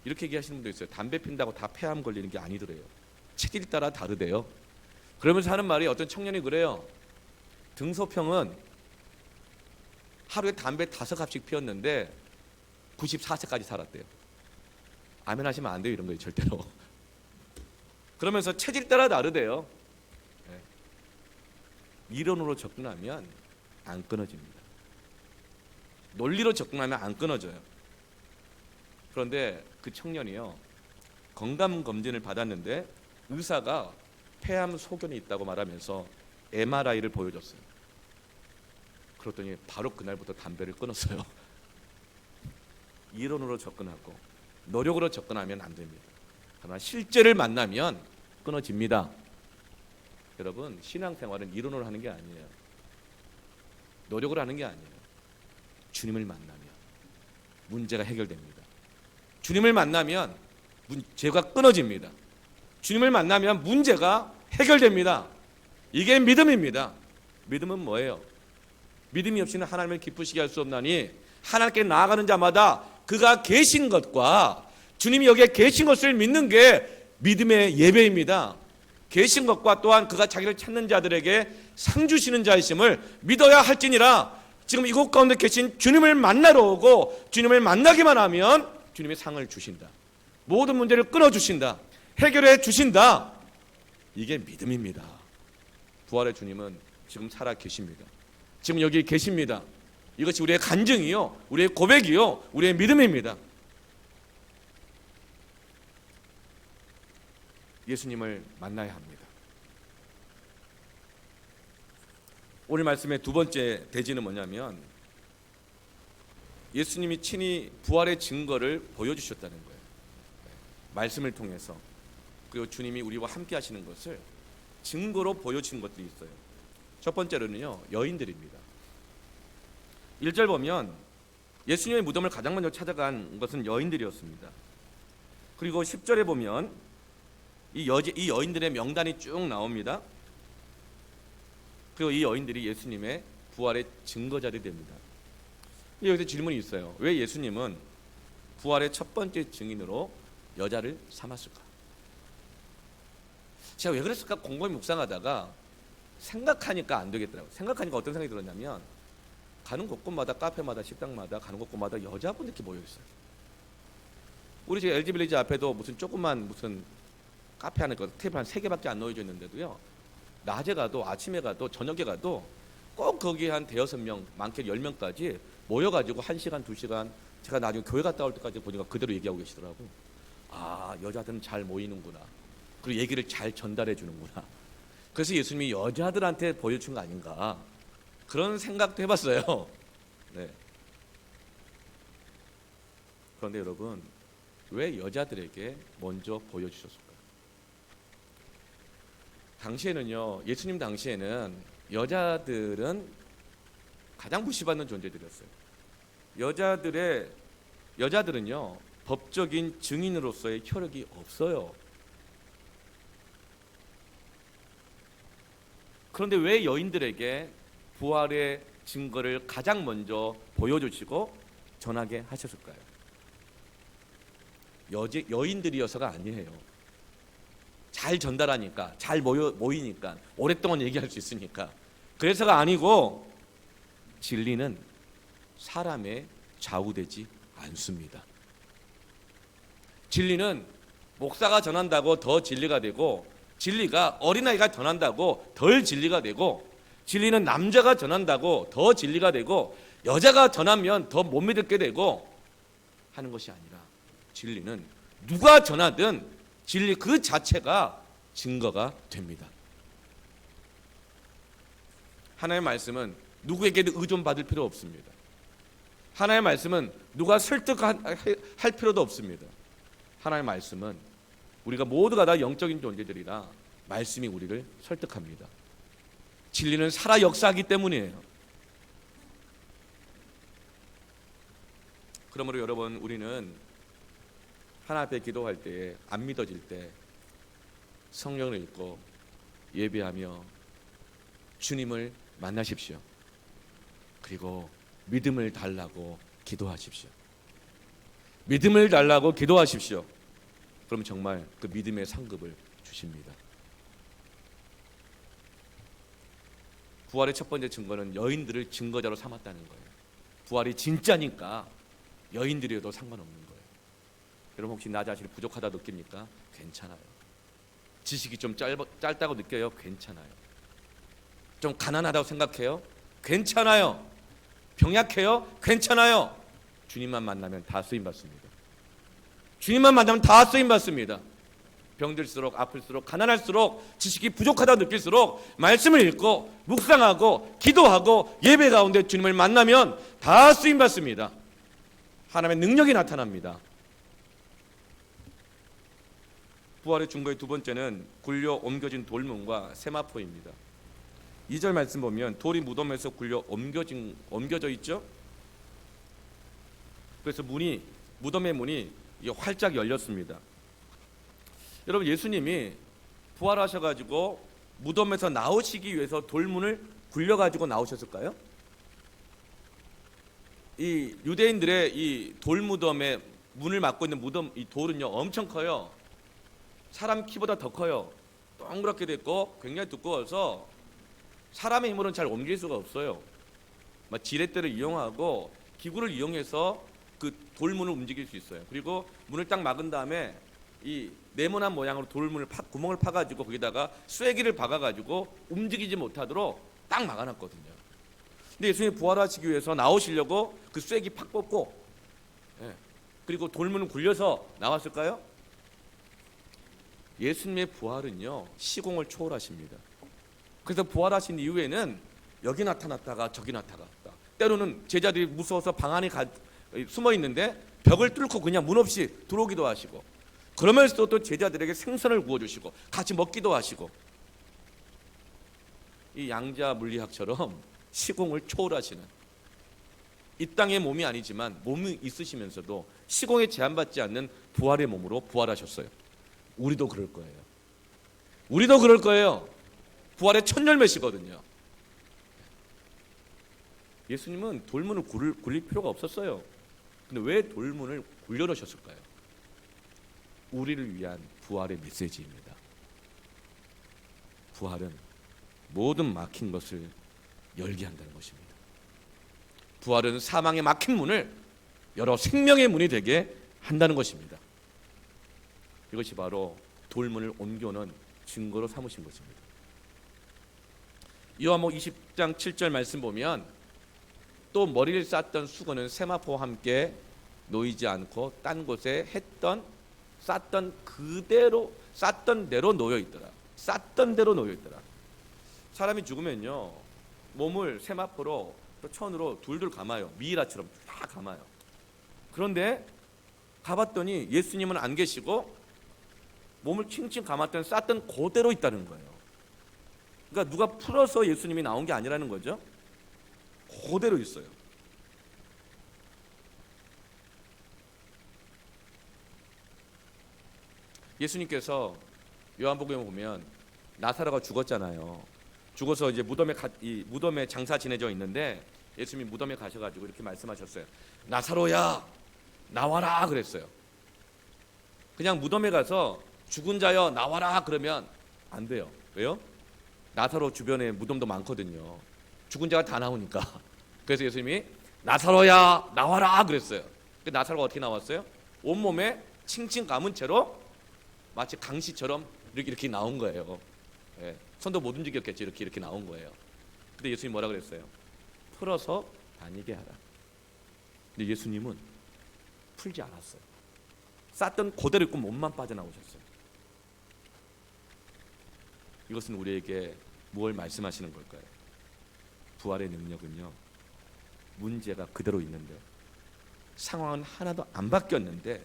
이렇게 얘기하시는 분도 있어요. 담배 핀다고 다 폐암 걸리는 게 아니더래요. 체질 따라 다르대요. 그러면서 하는 말이, 어떤 청년이 그래요. 등소평은 하루에 담배 5갑씩 피웠는데 94세까지 살았대요. 아멘 하시면 안 돼요. 이런 거예요. 절대로. 그러면서 체질 따라 다르대요. 이론으로 접근하면 안 끊어집니다. 논리로 접근하면 안 끊어져요. 그런데 그 청년이요, 건강검진을 받았는데 의사가 폐암 소견이 있다고 말하면서 MRI를 보여줬어요. 그랬더니 바로 그날부터 담배를 끊었어요. 이론으로 접근하고 노력으로 접근하면 안 됩니다. 그러나 실제를 만나면 끊어집니다. 여러분, 신앙생활은 이론으로 하는 게 아니에요. 노력으로 하는 게 아니에요. 주님을 만나면 문제가 해결됩니다. 주님을 만나면 문제가 끊어집니다. 주님을 만나면 문제가 해결됩니다. 이게 믿음입니다. 믿음은 뭐예요? 믿음이 없이는 하나님을 기쁘시게 할 수 없나니 하나님께 나아가는 자마다 그가 계신 것과 주님이 여기에 계신 것을 믿는 게 믿음의 예배입니다. 계신 것과 또한 그가 자기를 찾는 자들에게 상 주시는 자이심을 믿어야 할지니라. 지금 이곳 가운데 계신 주님을 만나러 오고 주님을 만나기만 하면 주님의 상을 주신다. 모든 문제를 끊어주신다. 해결해 주신다. 이게 믿음입니다. 부활의 주님은 지금 살아 계십니다. 지금 여기 계십니다. 이것이 우리의 간증이요, 우리의 고백이요, 우리의 믿음입니다. 예수님을 만나야 합니다. 오늘 말씀의 두 번째 대지는 뭐냐면 예수님이 친히 부활의 증거를 보여주셨다는 거예요. 말씀을 통해서. 그리고 주님이 우리와 함께 하시는 것을 증거로 보여주는 것들이 있어요. 첫 번째로는요, 여인들입니다. 1절 보면 예수님의 무덤을 가장 먼저 찾아간 것은 여인들이었습니다. 그리고 10절에 보면 이 여인들의 명단이 쭉 나옵니다. 그리고 이 여인들이 예수님의 부활의 증거자들이 됩니다. 여기서 질문이 있어요. 왜 예수님은 부활의 첫 번째 증인으로 여자를 삼았을까? 제가 왜 그랬을까 곰곰이 묵상하다가 생각하니까 안 되겠더라고요. 생각하니까 어떤 생각이 들었냐면, 가는 곳곳마다, 카페마다, 식당마다 가는 곳곳마다 여자분들이 이렇게 모여 있어요. 우리 지금 LG 빌리지 앞에도 무슨 조그만 무슨 카페 하나 테이블 한 3개밖에 안 놓여져 있는데도요, 낮에 가도 아침에 가도 저녁에 가도 꼭 거기 한 5-6명, 많게는 10명까지 모여가지고 1시간, 2시간, 제가 나중에 교회 갔다 올 때까지 보니까 그대로 얘기하고 계시더라고요. 아, 여자들은 잘 모이는구나. 그리고 얘기를 잘 전달해 주는구나. 그래서 예수님이 여자들한테 보여준 거 아닌가, 그런 생각도 해봤어요. 네. 그런데 여러분, 왜 여자들에게 먼저 보여주셨을까요? 당시에는요, 예수님 당시에는 여자들은 가장 무시받는 존재들이었어요. 여자들은요, 법적인 증인으로서의 혈육이 없어요. 그런데 왜 여인들에게 부활의 증거를 가장 먼저 보여주시고 전하게 하셨을까요? 여인들이어서가 아니에요. 잘 전달하니까, 잘 모이니까, 오랫동안 얘기할 수 있으니까, 그래서가 아니고, 진리는 사람에 좌우되지 않습니다. 진리는 목사가 전한다고 더 진리가 되고, 진리가 어린아이가 전한다고 덜 진리가 되고, 진리는 남자가 전한다고 더 진리가 되고, 여자가 전하면 더 못 믿게 되고 하는 것이 아니라, 진리는 누가 전하든 진리 그 자체가 증거가 됩니다. 하나님의 말씀은 누구에게도 의존받을 필요 없습니다. 하나님의 말씀은 누가 설득할 필요도 없습니다. 하나님의 말씀은 우리가 모두가 다 영적인 존재들이라 말씀이 우리를 설득합니다. 진리는 살아 역사하기 때문이에요. 그러므로 여러분, 우리는 하나 앞에 기도할 때에 안 믿어질 때 성령을 읽고 예배하며 주님을 만나십시오. 그리고 믿음을 달라고 기도하십시오. 믿음을 달라고 기도하십시오. 그럼 정말 그 믿음의 상급을 주십니다. 부활의 첫 번째 증거는 여인들을 증거자로 삼았다는 거예요. 부활이 진짜니까 여인들이어도 상관없는 거예요. 여러분, 혹시 나 자신이 부족하다 느낍니까? 괜찮아요. 지식이 좀 짧다고 느껴요? 괜찮아요. 좀 가난하다고 생각해요? 괜찮아요. 병약해요? 괜찮아요. 주님만 만나면 다 쓰임받습니다. 주님만 만나면 다 쓰임받습니다. 병들수록, 아플수록, 가난할수록, 지식이 부족하다 느낄수록 말씀을 읽고 묵상하고 기도하고 예배 가운데 주님을 만나면 다 쓰임받습니다. 하나님의 능력이 나타납니다. 부활의 증거의 두 번째는 굴려 옮겨진 돌문과 세마포입니다. 2절 말씀 보면 돌이 무덤에서 굴려 옮겨져 있죠. 그래서 무덤의 문이 활짝 열렸습니다. 여러분, 예수님이 부활하셔가지고 무덤에서 나오시기 위해서 돌문을 굴려가지고 나오셨을까요? 이 유대인들의 이 돌무덤의 문을 막고 있는 무덤, 이 돌은요 엄청 커요. 사람 키보다 더 커요. 동그랗게 됐고 굉장히 두꺼워서 사람의 힘으로는 잘 옮길 수가 없어요. 지렛대를 이용하고 기구를 이용해서 그 돌문을 움직일 수 있어요. 그리고 문을 딱 막은 다음에 이 네모난 모양으로 돌문을 구멍을 파가지고 거기다가 쐐기를 박아가지고 움직이지 못하도록 딱 막아놨거든요. 근데 예수님이 부활하시기 위해서 나오시려고 그 쐐기 팍 뽑고, 그리고 돌문을 굴려서 나왔을까요? 예수님의 부활은요 시공을 초월하십니다. 그래서 부활하신 이후에는 여기 나타났다가 저기 나타났다. 때로는 제자들이 무서워서 방 안에 숨어 있는데 벽을 뚫고 그냥 문 없이 들어오기도 하시고, 그러면서 또 제자들에게 생선을 구워주시고 같이 먹기도 하시고, 이 양자 물리학처럼 시공을 초월하시는, 이 땅의 몸이 아니지만 몸이 있으시면서도 시공에 제한받지 않는 부활의 몸으로 부활하셨어요. 우리도 그럴 거예요. 우리도 그럴 거예요. 부활의 첫 열매시거든요. 예수님은 돌문을 굴릴 필요가 없었어요. 근데 왜 돌문을 굴려놓으셨을까요? 우리를 위한 부활의 메시지입니다. 부활은 모든 막힌 것을 열게 한다는 것입니다. 부활은 사망의 막힌 문을 열어 생명의 문이 되게 한다는 것입니다. 이것이 바로 돌문을 옮겨놓은 증거로 삼으신 것입니다. 요한복음 20장 7절 말씀 보면, 또 머리를 쌌던 수건은 세마포와 함께 놓이지 않고 딴 곳에 했던 쌌던 그대로, 쌌던 대로 놓여 있더라. 쌌던 대로 놓여 있더라. 사람이 죽으면요, 몸을 세마포로 또 천으로 둘둘 감아요. 미이라처럼 다 감아요. 그런데 가봤더니 예수님은 안 계시고 몸을 칭칭 감았던 쌌던 그대로 있다는 거예요. 그러니까 누가 풀어서 예수님이 나온 게 아니라는 거죠. 그대로 있어요. 예수님께서 요한복음에 보면 나사로가 죽었잖아요. 죽어서 이제 무덤에 장사 지내져 있는데 예수님이 무덤에 가셔가지고 이렇게 말씀하셨어요. 나사로야, 나와라 그랬어요. 그냥 무덤에 가서 죽은 자여 나와라 그러면 안 돼요. 왜요? 나사로 주변에 무덤도 많거든요. 죽은 자가 다 나오니까. 그래서 예수님이 나사로야 나와라 그랬어요. 나사로가 어떻게 나왔어요? 온몸에 칭칭 감은 채로 마치 강시처럼 이렇게 나온 거예요. 예, 손도 못 움직였겠죠. 이렇게 나온 거예요. 근데 예수님이 뭐라 그랬어요? 풀어서 다니게 하라. 근데 예수님은 풀지 않았어요. 쌌던 그대로 있고 몸만 빠져나오셨어요. 이것은 우리에게 무엇을 말씀하시는 걸까요? 부활의 능력은요, 문제가 그대로 있는데 상황은 하나도 안 바뀌었는데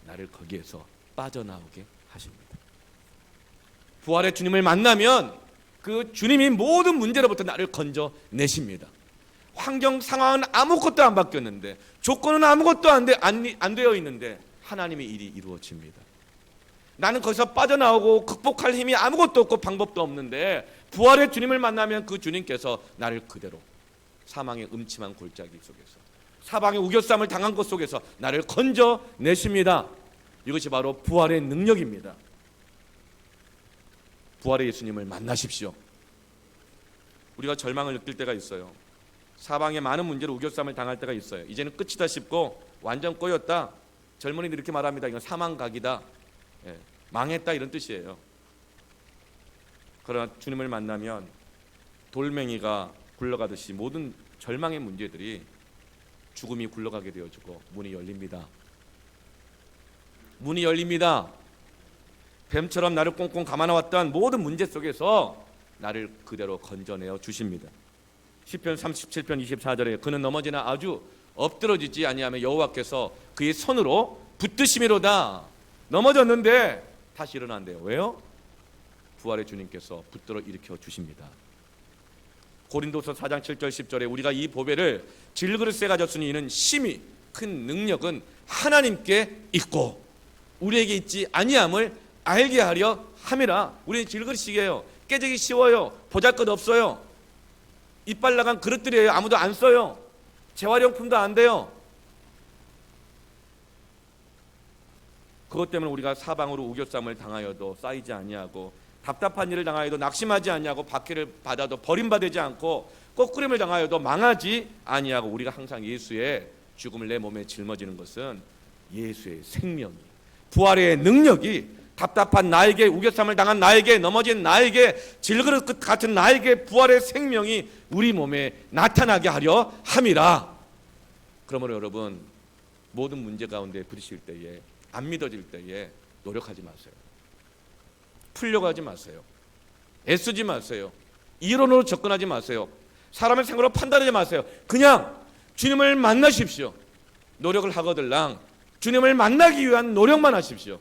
나를 거기에서 빠져나오게 하십니다. 부활의 주님을 만나면 그 주님이 모든 문제로부터 나를 건져내십니다. 환경 상황은 아무것도 안 바뀌었는데, 조건은 아무것도 안 되어 있는데 하나님의 일이 이루어집니다. 나는 거기서 빠져나오고 극복할 힘이 아무것도 없고 방법도 없는데 부활의 주님을 만나면 그 주님께서 나를 그대로 사망의 음침한 골짜기 속에서, 사방의 우겨쌈을 당한 것 속에서 나를 건져내십니다. 이것이 바로 부활의 능력입니다. 부활의 예수님을 만나십시오. 우리가 절망을 느낄 때가 있어요. 사방에 많은 문제로 우겨쌈을 당할 때가 있어요. 이제는 끝이다 싶고 완전 꼬였다. 젊은이들이 이렇게 말합니다. 이건 사망각이다. 예, 망했다 이런 뜻이에요. 그러나 주님을 만나면 돌멩이가 굴러가듯이 모든 절망의 문제들이 죽음이 굴러가게 되어지고 문이 열립니다. 문이 열립니다. 뱀처럼 나를 꽁꽁 감아놨던 모든 문제 속에서 나를 그대로 건져내어 주십니다. 시편 37편 24절에 그는 넘어지나 아주 엎드러지지 아니하며 여호와께서 그의 손으로 붙드심이로다. 넘어졌는데 다시 일어난대요. 왜요? 부활의 주님께서 붙들어 일으켜 주십니다. 고린도서 4장 7절 10절에 우리가 이 보배를 질그릇에 가졌으니 이는 심히 큰 능력은 하나님께 있고 우리에게 있지 아니함을 알게 하려 함이라. 우리는 질그릇이에요. 깨지기 쉬워요. 보잘것없어요. 이빨 나간 그릇들이에요. 아무도 안 써요. 재활용품도 안 돼요. 그것 때문에 우리가 사방으로 우겨쌈을 당하여도 쌓이지 아니하고 답답한 일을 당하여도 낙심하지 아니하고 박해를 받아도 버림받지 않고 꼬꾸림을 당하여도 망하지 아니하고 우리가 항상 예수의 죽음을 내 몸에 짊어지는 것은 예수의 생명이, 부활의 능력이 답답한 나에게, 우겨쌈을 당한 나에게, 넘어진 나에게, 질그릇 같은 나에게 부활의 생명이 우리 몸에 나타나게 하려 함이라. 그러므로 여러분, 모든 문제 가운데 부딪힐 때에, 안 믿어질 때에 노력하지 마세요. 풀려고 하지 마세요. 애쓰지 마세요. 이론으로 접근하지 마세요. 사람의 생각으로 판단하지 마세요. 그냥 주님을 만나십시오. 노력을 하거들랑 주님을 만나기 위한 노력만 하십시오.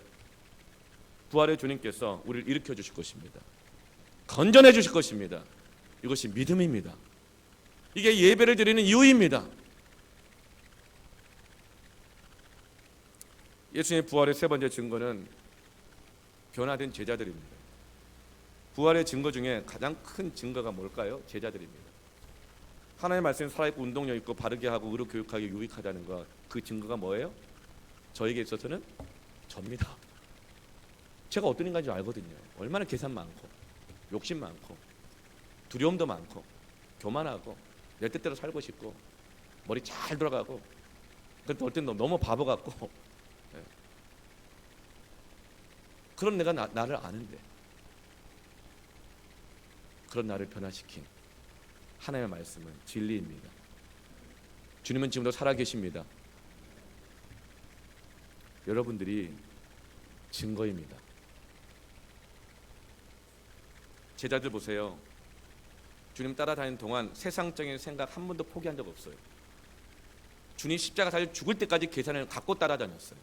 부활의 주님께서 우리를 일으켜 주실 것입니다. 건져내 주실 것입니다. 이것이 믿음입니다. 이게 예배를 드리는 이유입니다. 예수님의 부활의 세 번째 증거는 변화된 제자들입니다. 부활의 증거 중에 가장 큰 증거가 뭘까요? 제자들입니다. 하나님의 말씀이 살아있고 운동력 있고 바르게 하고 의로 교육하기 유익하다는 것, 그 증거가 뭐예요? 저에게 있어서는 접니다. 제가 어떤 인간인지 알거든요. 얼마나 계산 많고 욕심 많고 두려움도 많고 교만하고 내 뜻대로 살고 싶고 머리 잘 돌아가고 어떨 땐 너무 바보 같고 그런 내가 나를 아는데, 그런 나를 변화시킨 하나님의 말씀은 진리입니다. 주님은 지금도 살아계십니다. 여러분들이 증거입니다. 제자들 보세요. 주님 따라다니는 동안 세상적인 생각 한 번도 포기한 적 없어요. 주님 십자가 달려 죽을 때까지 계산을 갖고 따라다녔어요.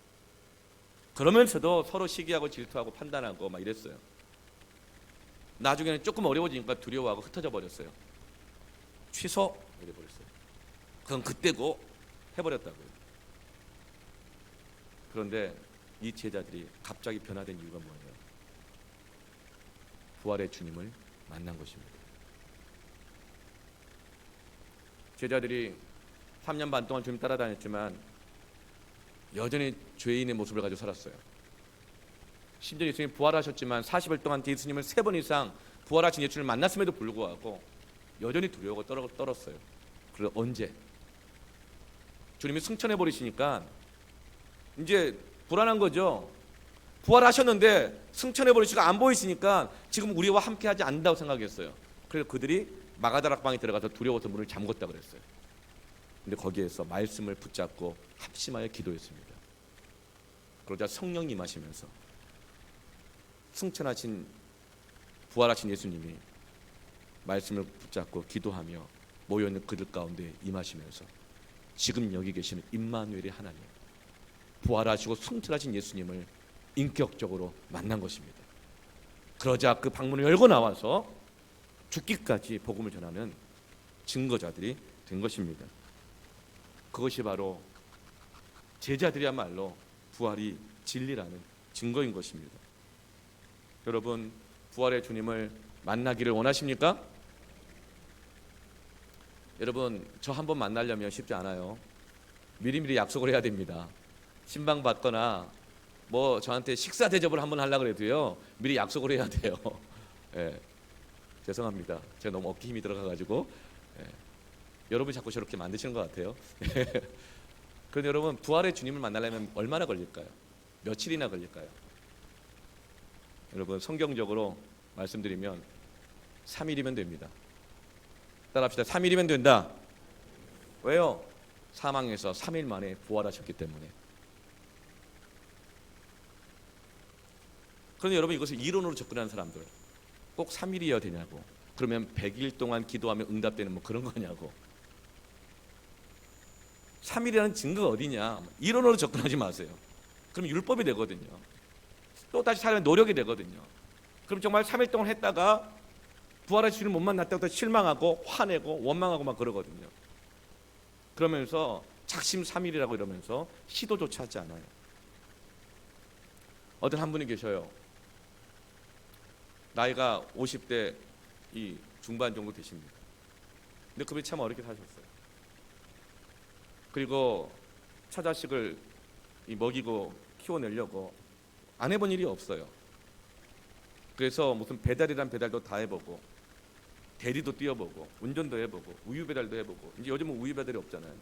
그러면서도 서로 시기하고 질투하고 판단하고 막 이랬어요. 나중에는 조금 어려워지니까 두려워하고 흩어져 버렸어요. 취소 이래버렸어요. 그건 그때고 해버렸다고요. 그런데 이 제자들이 갑자기 변화된 이유가 뭐예요? 부활의 주님을 만난 것입니다. 제자들이 3년 반 동안 주님 따라다녔지만 여전히 죄인의 모습을 가지고 살았어요. 심지어 예수님이 부활하셨지만 40일 동안 예수님을 3번 이상 부활하신 예수님을 만났음에도 불구하고 여전히 두려워하고 떨었어요. 그리고 언제? 주님이 승천해버리시니까 이제 불안한 거죠. 부활하셨는데 승천해버리시고 안 보이시니까 지금 우리와 함께하지 않는다고 생각했어요. 그래서 그들이 마가다락방에 들어가서 두려워서 문을 잠궜다 그랬어요. 근데 거기에서 말씀을 붙잡고 합심하여 기도했습니다. 그러자 성령이 임하시면서 승천하신 부활하신 예수님이 말씀을 붙잡고 기도하며 모여있는 그들 가운데 임하시면서 지금 여기 계시는 임마누엘의 하나님, 부활하시고 승천하신 예수님을 인격적으로 만난 것입니다. 그러자 그 방문을 열고 나와서 죽기까지 복음을 전하는 증거자들이 된 것입니다. 그것이 바로 제자들이야말로 부활이 진리라는 증거인 것입니다. 여러분, 부활의 주님을 만나기를 원하십니까? 여러분, 저 한번 만나려면 쉽지 않아요. 미리미리 약속을 해야 됩니다. 신방 받거나 뭐 저한테 식사 대접을 한번 하려고 해도요, 미리 약속을 해야 돼요. 예, 죄송합니다. 제가 너무 어깨 힘이 들어가가지고 여러분이 자꾸 저렇게 만드시는 것 같아요. 그런데 여러분, 부활의 주님을 만나려면 얼마나 걸릴까요? 며칠이나 걸릴까요? 여러분, 성경적으로 말씀드리면 3일이면 됩니다. 따라합시다. 3일이면 된다. 왜요? 사망에서 3일 만에 부활하셨기 때문에. 그런데 여러분, 이것을 이론으로 접근하는 사람들, 꼭 3일이어야 되냐고, 그러면 100일 동안 기도하면 응답되는 뭐 그런 거냐고. 3일이라는 증거가 어디냐, 이론으로 접근하지 마세요. 그럼 율법이 되거든요. 또 다시 사람의 노력이 되거든요. 그럼 정말 3일 동안 했다가 부활하신 주님 못 만났다고 실망하고 화내고 원망하고 막 그러거든요. 그러면서 작심 3일이라고 이러면서 시도조차 하지 않아요. 어떤 한 분이 계셔요. 나이가 50대 이 중반 정도 되십니다. 근데 그분이 참 어렵게 사셨어요. 그리고 처자식을 먹이고 키워내려고 안 해본 일이 없어요. 그래서 무슨 배달이란 배달도 다 해보고 대리도 뛰어보고 운전도 해보고 우유 배달도 해보고, 이제 요즘은 우유 배달이 없잖아요.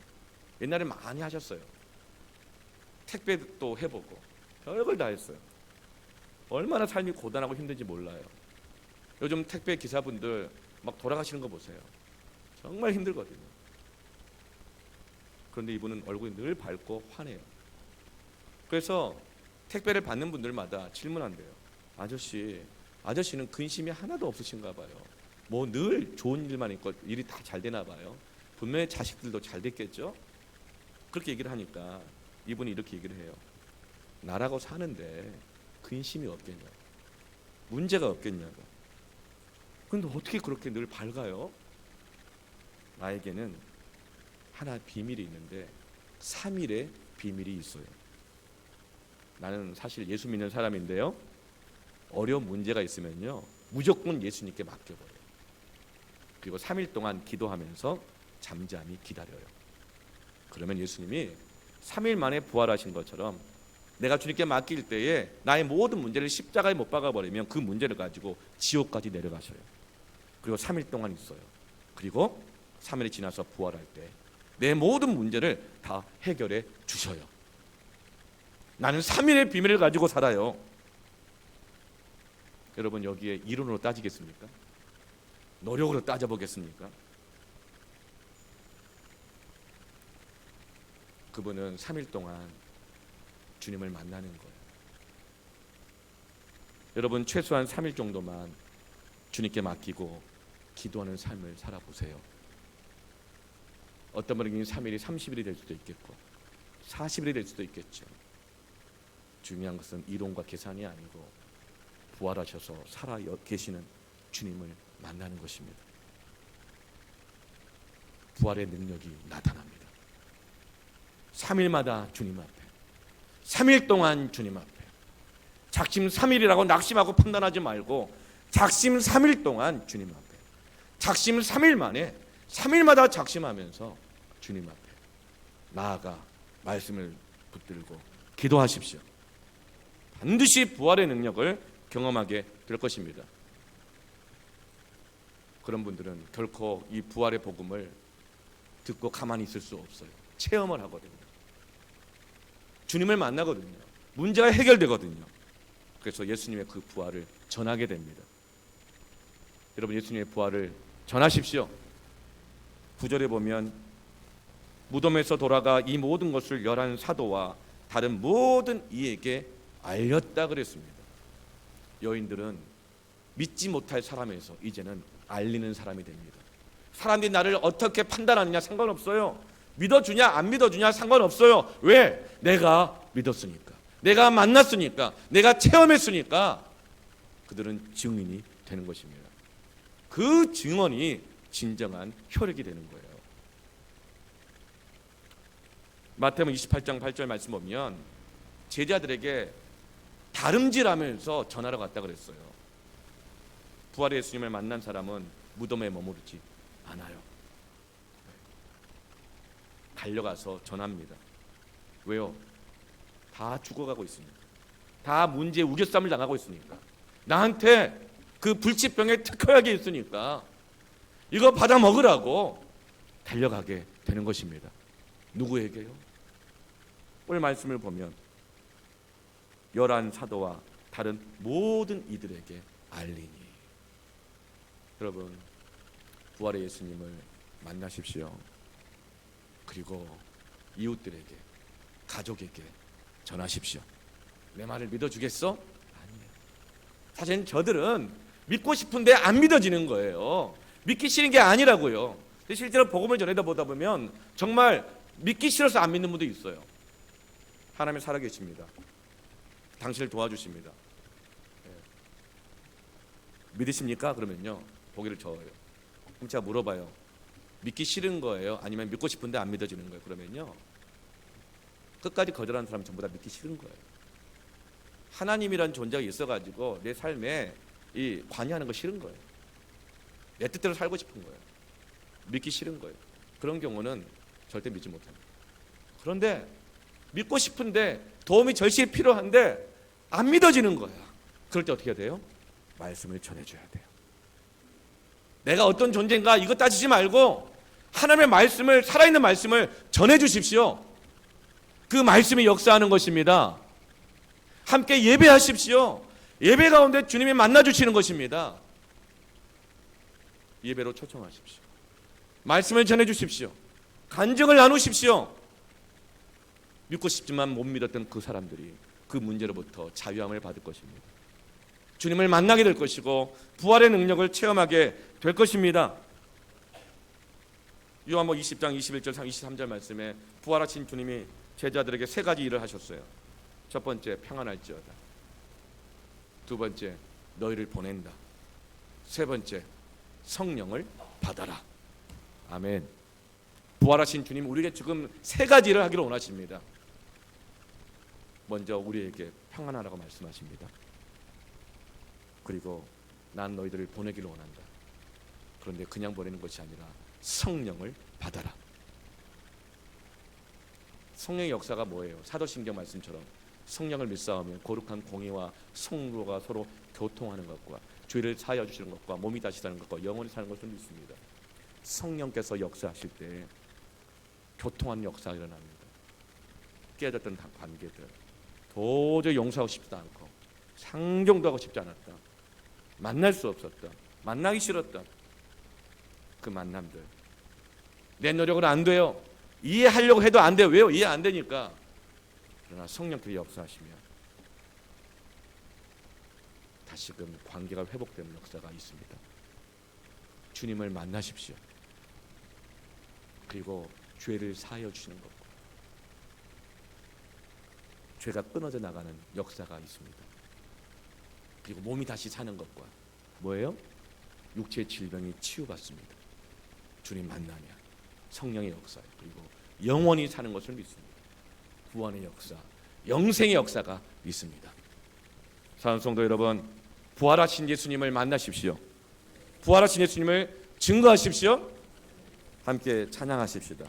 옛날에 많이 하셨어요. 택배도 해보고 별걸 다 했어요. 얼마나 삶이 고단하고 힘든지 몰라요. 요즘 택배 기사분들 막 돌아가시는 거 보세요. 정말 힘들거든요. 그런데 이분은 얼굴이 늘 밝고 환해요. 그래서 택배를 받는 분들마다 질문한대요. 아저씨는 근심이 하나도 없으신가 봐요. 뭐 늘 좋은 일만 있고 일이 다 잘 되나 봐요. 분명히 자식들도 잘 됐겠죠. 그렇게 얘기를 하니까 이분이 이렇게 얘기를 해요. 나라고 사는데 근심이 없겠냐고, 문제가 없겠냐고. 근데 어떻게 그렇게 늘 밝아요? 나에게는 하나 비밀이 있는데 3일의 비밀이 있어요. 나는 사실 예수 믿는 사람인데요, 어려운 문제가 있으면요 무조건 예수님께 맡겨버려요. 그리고 3일 동안 기도하면서 잠잠히 기다려요. 그러면 예수님이 3일 만에 부활하신 것처럼 내가 주님께 맡길 때에 나의 모든 문제를 십자가에 못 박아버리면 그 문제를 가지고 지옥까지 내려가셔요. 그리고 3일 동안 있어요. 그리고 3일이 지나서 부활할 때 내 모든 문제를 다 해결해 주셔요. 나는 3일의 비밀을 가지고 살아요. 여러분, 여기에 이론으로 따지겠습니까? 노력으로 따져보겠습니까? 그분은 3일 동안 주님을 만나는 거예요. 여러분 최소한 3일 정도만 주님께 맡기고 기도하는 삶을 살아보세요. 어떤 분에게는 3일이 30일이 될 수도 있겠고 40일이 될 수도 있겠죠. 중요한 것은 이론과 계산이 아니고 부활하셔서 살아 계시는 주님을 만나는 것입니다. 부활의 능력이 나타납니다. 3일마다 주님 앞에, 3일 동안 주님 앞에, 작심 3일이라고 낙심하고 판단하지 말고 작심 3일 동안 주님 앞에, 작심 3일 만에 3일마다 작심하면서 주님 앞에 나아가 말씀을 붙들고 기도하십시오. 반드시 부활의 능력을 경험하게 될 것입니다. 그런 분들은 결코 이 부활의 복음을 듣고 가만히 있을 수 없어요. 체험을 하거든요. 주님을 만나거든요. 문제가 해결되거든요. 그래서 예수님의 그 부활을 전하게 됩니다. 여러분 예수님의 부활을 전하십시오. 9절에 보면 무덤에서 돌아가 이 모든 것을 11 사도와 다른 모든 이에게 알렸다 그랬습니다. 여인들은 믿지 못할 사람에서 이제는 알리는 사람이 됩니다. 사람들이 나를 어떻게 판단하느냐 상관없어요. 믿어주냐 안 믿어주냐 상관없어요. 왜? 내가 믿었으니까, 내가 만났으니까, 내가 체험했으니까 그들은 증인이 되는 것입니다. 그 증언이 진정한 효력이 되는 거예요. 마태복음 28장 8절 말씀 보면 제자들에게 다름질하면서 전하러 갔다 그랬어요. 부활의 예수님을 만난 사람은 무덤에 머무르지 않아요. 달려가서 전합니다. 왜요? 다 죽어가고 있으니까, 다 문제에 우겨쌈을 당하고 있으니까, 나한테 그 불치병에 특허약이 있으니까 이거 받아 먹으라고 달려가게 되는 것입니다. 누구에게요? 오늘 말씀을 보면 11 사도와 다른 모든 이들에게 알리니. 여러분 부활의 예수님을 만나십시오. 그리고 이웃들에게, 가족에게 전하십시오. 내 말을 믿어주겠어? 아니에요. 사실 저들은 믿고 싶은데 안 믿어지는 거예요. 믿기 싫은 게 아니라고요. 근데 실제로 복음을 전하다 보다 보면 정말 믿기 싫어서 안 믿는 분도 있어요. 하나님이 살아계십니다. 당신을 도와주십니다. 믿으십니까? 그러면요 보기를 저어요. 그럼 제가 물어봐요. 믿기 싫은 거예요? 아니면 믿고 싶은데 안 믿어지는 거예요? 그러면요 끝까지 거절하는 사람은 전부 다 믿기 싫은 거예요. 하나님이란 존재가 있어가지고 내 삶에 이 관여하는 거 싫은 거예요. 내 뜻대로 살고 싶은 거예요. 믿기 싫은 거예요. 그런 경우는 절대 믿지 못합니다. 그런데 믿고 싶은데 도움이 절실히 필요한데 안 믿어지는 거야. 그럴 때 어떻게 해야 돼요? 말씀을 전해줘야 돼요. 내가 어떤 존재인가 이거 따지지 말고 하나님의 말씀을, 살아있는 말씀을 전해주십시오. 그 말씀이 역사하는 것입니다. 함께 예배하십시오. 예배 가운데 주님이 만나주시는 것입니다. 예배로 초청하십시오. 말씀을 전해주십시오. 간증을 나누십시오. 믿고 싶지만 못 믿었던 그 사람들이 그 문제로부터 자유함을 받을 것입니다. 주님을 만나게 될 것이고 부활의 능력을 체험하게 될 것입니다. 요한복음 20장 21절 23절 말씀에 부활하신 주님이 제자들에게 3가지 일을 하셨어요. 첫 번째, 평안할지어다. 두 번째, 너희를 보낸다. 세 번째, 성령을 받아라. 아멘. 부활하신 주님 우리에게 지금 3가지를 하기를 원하십니다. 먼저 우리에게 평안하라고 말씀하십니다. 그리고 난 너희들을 보내기를 원한다. 그런데 그냥 보내는 것이 아니라 성령을 받아라. 성령의 역사가 뭐예요? 사도신경 말씀처럼 성령을 믿사오면 거룩한 공의와 성도가 서로 교통하는 것과 죄를 사하여 주시는 것과 몸이 다시 사는 것과 영원히 사는 것을 믿습니다. 성령께서 역사하실 때 교통하는 역사가 일어납니다. 깨졌던 관계들 도저히 용서하고 싶지도 않고 상종도 하고 싶지 않았다. 만날 수 없었다. 만나기 싫었다. 그 만남들 내 노력으로 안 돼요. 이해하려고 해도 안 돼요. 왜요? 이해 안 되니까. 그러나 성령께서 역사하시면 다시금 관계가 회복되는 역사가 있습니다. 주님을 만나십시오. 그리고 죄를 사하여 주시는 것과 죄가 끊어져 나가는 역사가 있습니다. 그리고 몸이 다시 사는 것과 뭐예요? 육체의 질병이 치유받습니다. 주님 만나면 성령의 역사, 그리고 영원히 사는 것을 믿습니다. 구원의 역사, 영생의 역사가 있습니다. 사랑하는 성도 여러분, 부활하신 예수님을 만나십시오. 부활하신 예수님을 증거하십시오. 함께 찬양하십시다.